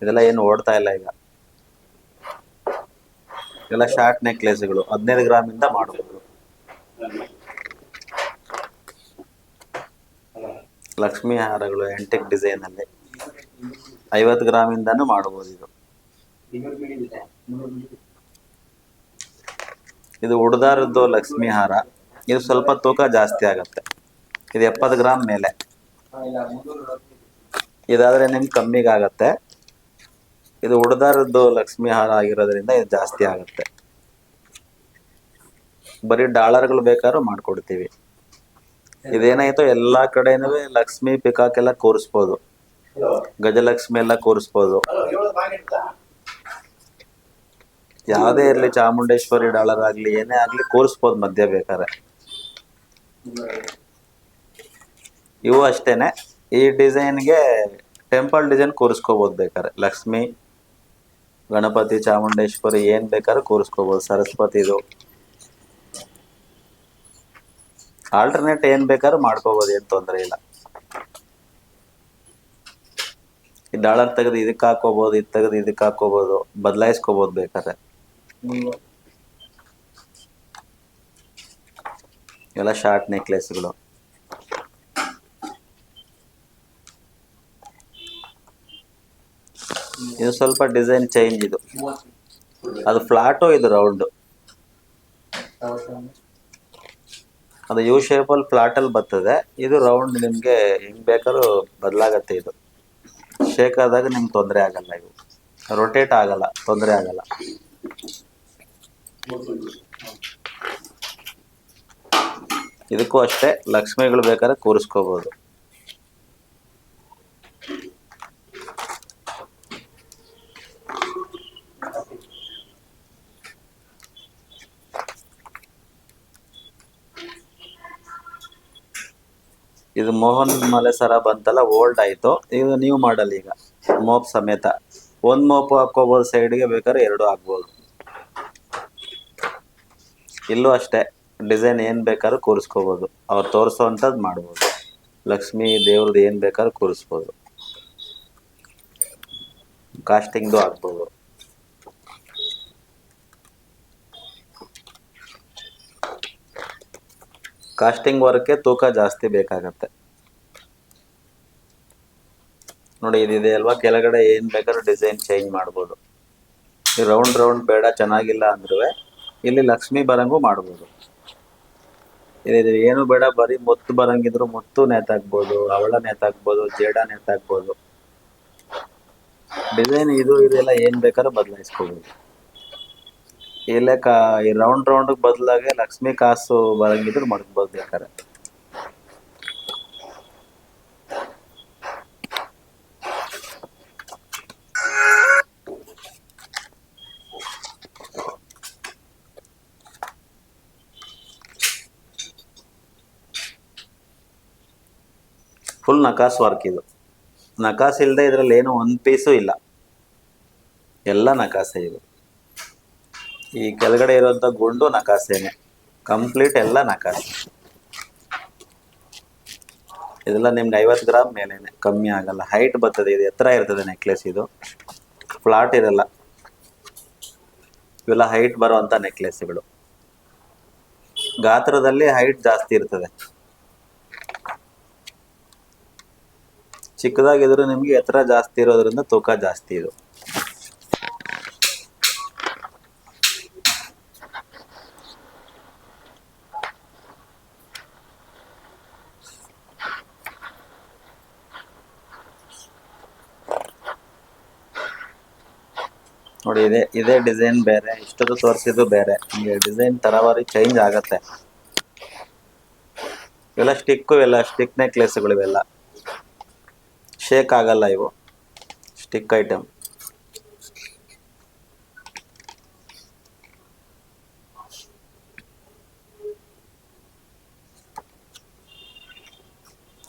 ಇದೆಲ್ಲ ಏನು ಓಡ್ತಾ ಇಲ್ಲ ಈಗ. ಎಲ್ಲ ಶಾರ್ಟ್ ನೆಕ್ಲೆಸ್ಗಳು 15 ಗ್ರಾಮಿಂದ ಮಾಡಬಹುದು. ಲಕ್ಷ್ಮಿ ಹಾರಗಳು ಆಂಟಿಕ್ ಡಿಸೈನ್ ಅಲ್ಲಿ 50 ಗ್ರಾಮಿಂದಾನು ಮಾಡಬಹುದು. ಇದು ಉಡ್ದಾರದ್ದು ಲಕ್ಷ್ಮಿ ಹಾರ. ಇದು ಸ್ವಲ್ಪ ತೂಕ ಜಾಸ್ತಿ ಆಗತ್ತೆ. ಇದು 70 ಗ್ರಾಮ್ ಮೇಲೆ. ಇದಾದ್ರೆ ನಿಮ್ಗೆ ಕಮ್ಮಿಗೆ ಆಗತ್ತೆ. ಇದು ಉಡ್ದಾರದ್ದು ಲಕ್ಷ್ಮಿ ಹಾರ ಆಗಿರೋದ್ರಿಂದ ಇದು ಜಾಸ್ತಿ ಆಗುತ್ತೆ. ಬರೀ ಡಾಲರ್ಗಳು ಬೇಕಾದ್ರೂ ಮಾಡ್ಕೊಡ್ತೀವಿ. ಇದೇನಾಯ್ತು ಎಲ್ಲಾ ಕಡೆನೂ ಲಕ್ಷ್ಮಿ ಪಿಕಾಕ್ ಎಲ್ಲ ಕೂರಿಸ್ಬೋದು, ಗಜಲಕ್ಷ್ಮಿ ಎಲ್ಲ ಕೂರಿಸ್ಬೋದು. ಯಾವುದೇ ಇರ್ಲಿ, ಚಾಮುಂಡೇಶ್ವರಿ ಡಾಲರ್ ಆಗ್ಲಿ ಏನೇ ಆಗ್ಲಿ ಕೂರಿಸ್ಬೋದು ಮಧ್ಯ ಬೇಕಾದ್ರೆ. ಇವು ಅಷ್ಟೇನೆ. ಈ ಡಿಸೈನ್ಗೆ ಟೆಂಪಲ್ ಡಿಸೈನ್ ಕೂರಿಸ್ಕೋಬಹುದು ಬೇಕಾದ್ರೆ. ಲಕ್ಷ್ಮಿ, ಗಣಪತಿ, ಚಾಮುಂಡೇಶ್ವರಿ ಏನ್ ಬೇಕಾದ್ರೂ ಕೂರಿಸ್ಕೋಬಹುದು. ಸರಸ್ವತಿದು ಆಲ್ಟರ್ನೇಟ್ ಏನ್ ಬೇಕಾದ್ರೂ ಮಾಡ್ಕೋಬಹುದು, ಏನ್ ತೊಂದರೆ ಇಲ್ಲ. ಈ ಡಾಲರ್ ತೆಗೆದು ಇದಕ್ಕೆ ಹಾಕೋಬಹುದು, ಇದು ತೆಗೆದು ಇದಕ್ಕೆ ಹಾಕೋಬಹುದು, ಬದಲಾಯಿಸ್ಕೋಬಹುದು ಬೇಕಾದ್ರೆ. ಎಲ್ಲ ಶಾರ್ಟ್ ನೆಕ್ಲೆಸ್ಗಳು. ಇದು ಸ್ವಲ್ಪ ಡಿಸೈನ್ ಚೇಂಜ್. ಇದು ಅದು ಫ್ಲಾಟು, ಇದು ರೌಂಡ್. ಅದು ಯು ಶೇಪಲ್ಲಿ ಫ್ಲಾಟಲ್ಲಿ ಬರ್ತದೆ. ಇದು ರೌಂಡ್, ನಿಮಗೆ ಹೆಂಗ್ ಬೇಕಾದ್ರೂ ಬದಲಾಗತ್ತೆ. ಇದು ಶೇಕ್ ಆದಾಗ ನಿಮ್ಗೆ ತೊಂದರೆ ಆಗಲ್ಲ. ಇವು ರೊಟೇಟ್ ಆಗಲ್ಲ, ತೊಂದರೆ ಆಗಲ್ಲ. ಇದಕ್ಕೂ ಅಷ್ಟೇ ಲಕ್ಷ್ಮಿಗಳು ಬೇಕಾದ್ರೆ ಕೂರಿಸ್ಕೋಬಹುದು. ಇದು ಮೋಹನ್ ಮಲೆ ಸರ ಬಂತಲ್ಲ, ಓಲ್ಡ್ ಆಯ್ತು. ಇದು ನ್ಯೂ ಮಾಡಲ್. ಈಗ ಮೋಪ್ ಸಮೇತ ಒಂದ್ ಮೋಪು ಹಾಕೋಬಹುದು, ಸೈಡ್ಗೆ ಬೇಕಾದ್ರೆ 2 ಹಾಕ್ಬೋದು. ಇಲ್ಲೂ ಅಷ್ಟೇ ಡಿಸೈನ್ ಏನ್ ಬೇಕಾದ್ರೂ ಕೂರಿಸ್ಕೋಬಹುದು. ಅವ್ರು ತೋರಿಸೋವಂಥದ್ದು ಮಾಡ್ಬೋದು. ಲಕ್ಷ್ಮಿ ದೇವ್ರದ್ದು ಏನ್ ಬೇಕಾದ್ರೂ ಕೂರಿಸ್ಬೋದು. ಕಾಸ್ಟಿಂಗ್ದು ಹಾಕ್ಬೋದು. ಕಾಸ್ಟಿಂಗ್ ವರ್ಕ್ಗೆ ತೂಕ ಜಾಸ್ತಿ ಬೇಕಾಗತ್ತೆ. ನೋಡಿ, ಇದಿದೆ ಅಲ್ವಾ, ಕೆಳಗಡೆ ಏನ್ ಬೇಕಾದ್ರೂ ಡಿಸೈನ್ ಚೇಂಜ್ ಮಾಡ್ಬೋದು. ಈ ರೌಂಡ್ ರೌಂಡ್ ಬೇಡ, ಚೆನ್ನಾಗಿಲ್ಲ ಅಂದ್ರೂ ಇಲ್ಲಿ ಲಕ್ಷ್ಮಿ ಬರಂಗೂ ಮಾಡ್ಬೋದು. ಇದು ಏನು ಬೇಡ, ಬರೀ ಮುತ್ತು ಬರಂಗಿದ್ರು ಮುತ್ತು ನೇತಾಕ್ಬೋದು, ಹವಳ ನೇತಾಕ್ಬೋದು, ಜೇಡ ನೇತಾಕ್ಬೋದು. ಡಿಸೈನ್ ಇದು ಇದೆಲ್ಲ ಏನ್ ಬೇಕಾದ್ರೂ ಬದಲಾಯಿಸ್ಕೋಬಹುದು. ಇಲ್ಲ ಈ ರೌಂಡ್ ರೌಂಡ್ ಬದಲಾಗೆ ಲಕ್ಷ್ಮಿ ಕಾಸು ಬರಂಗಿದ್ರು ಮಡಗ್ಬೋದು ಬೇಕಾದ್ರೆ. ಫುಲ್ ನಕಾಸ್ ವರ್ಕ್ ಇದು. ನಕಾಸ್ ಇಲ್ಲದೆ ಇದ್ರಲ್ಲಿ ಏನು ಒಂದ್ ಪೀಸು ಇಲ್ಲ, ಎಲ್ಲ ನಕಾಸೆ ಇದು. ಈ ಕೆಳಗಡೆ ಇರುವಂತ ಗುಂಡು ನಕಾಸೆನೆ, ಕಂಪ್ಲೀಟ್ ಎಲ್ಲ ನಕಾಸೆ. ಇದೆಲ್ಲ ನಿಮ್ಗೆ 50 ಗ್ರಾಮ್ ಮೇಲೇನೆ, ಕಮ್ಮಿ ಆಗಲ್ಲ. ಹೈಟ್ ಬರ್ತದೆ, ಇದು ಎತ್ತರ ಇರ್ತದೆ ನೆಕ್ಲೆಸ್. ಇದು ಫ್ಲಾಟ್ ಇರಲ್ಲ. ಇವೆಲ್ಲ ಹೈಟ್ ಬರುವಂತ ನೆಕ್ಲೆಸ್ಗಳು. ಗಾತ್ರದಲ್ಲಿ ಹೈಟ್ ಜಾಸ್ತಿ ಇರ್ತದೆ. ಚಿಕ್ಕದಾಗಿದ್ರು ನಿಮಗೆ ಎತ್ತರ ಜಾಸ್ತಿ ಇರೋದ್ರಿಂದ ತೂಕ ಜಾಸ್ತಿ ಇದು. ನೋಡಿ ಇದೇ ಡಿಸೈನ್ ಬೇರೆ, ಇಷ್ಟೊತ್ತು ತೋರಿಸಿದ್ದು ಬೇರೆ, ನಿಮಗೆ ಡಿಸೈನ್ ತರವಾರಿ ಚೇಂಜ್ ಆಗತ್ತೆ. ಇವೆಲ್ಲ ಸ್ಟಿಕ್ ನೆಕ್ಲೆಸ್ಗಳು, ಇವೆಲ್ಲ ಶೇಕ್ ಆಗಲ್ಲ, ಇವು ಸ್ಟಿಕ್ ಐಟಮ್.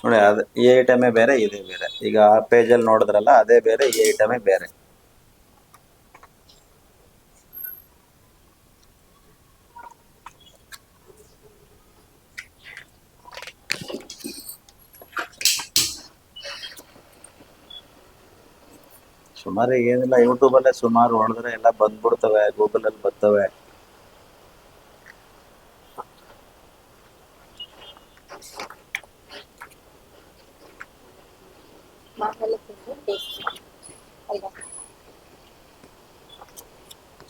ನೋಡಿ ಅದು ಈ ಐಟಮೇ ಬೇರೆ, ಇದೇ ಬೇರೆ. ಈಗ ಆ ಪೇಜಲ್ಲಿ ನೋಡಿದ್ರಲ್ಲ ಅದೇ ಬೇರೆ, ಈ ಐಟಮೇ ಬೇರೆ. ಸುಮಾರು ಏನಿಲ್ಲ, ಯೂಟ್ಯೂಬಲ್ಲೇ ಸುಮಾರು ಹೊಡೆದ್ರೆ ಎಲ್ಲ ಬಂದ್ಬಿಡ್ತವೆ, ಗೂಗಲಲ್ಲಿ ಬರ್ತವೆ.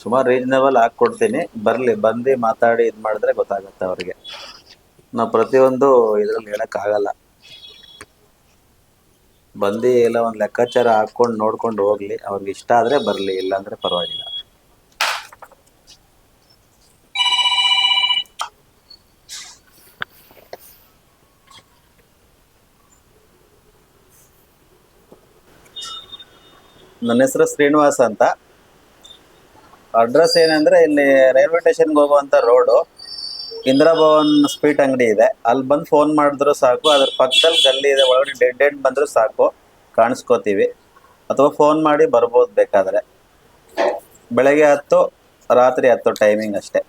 ಸುಮಾರು ರೀಸನಬಲ್ ಹಾಕ್ಕೊಡ್ತೀನಿ, ಬಂದು ಮಾತಾಡಿ ಇದು ಮಾಡಿದ್ರೆ ಗೊತ್ತಾಗುತ್ತೆ ಅವ್ರಿಗೆ. ನಾವು ಪ್ರತಿಯೊಂದು ಇದ್ರಲ್ಲಿ ಹೇಳೋಕ್ಕಾಗಲ್ಲ. ಬಂದು ಎಲ್ಲ ಒಂದು ಲೆಕ್ಕಾಚಾರ ಹಾಕ್ಕೊಂಡು ನೋಡ್ಕೊಂಡು ಹೋಗ್ಲಿ, ಅವ್ರಿಗೆ ಇಷ್ಟ ಆದರೆ ಬರಲಿ, ಇಲ್ಲಾಂದರೆ ಪರವಾಗಿಲ್ಲ. ನನ್ನ ಹೆಸರು ಶ್ರೀನಿವಾಸ್ ಅಂತ. ಅಡ್ರೆಸ್ ಏನಂದರೆ, ಇಲ್ಲಿ ರೈಲ್ವೆ ಸ್ಟೇಷನ್ಗೆ ಹೋಗುವಂಥ ರೋಡು, ಇಂದಿರಾ ಭವನ್ ಸ್ವೀಟ್ ಅಂಗಡಿ ಇದೆ, ಅಲ್ಲಿ ಬಂದು ಫೋನ್ ಮಾಡಿದ್ರು ಸಾಕು. ಅದ್ರ ಪಕ್ಕದಲ್ಲಿ ಗಲ್ಲಿ ಇದೆ, ಒಳಗಡೆ ಡೆಡ್ ಎಂಡ್ ಬಂದರೂ ಸಾಕು, ಕಾಣಿಸ್ಕೋತೀವಿ. ಅಥವಾ ಫೋನ್ ಮಾಡಿ ಬರ್ಬೋದು ಬೇಕಾದರೆ. ಬೆಳಗ್ಗೆ 10, ರಾತ್ರಿ 10 ಟೈಮಿಂಗ್ ಅಷ್ಟೇ.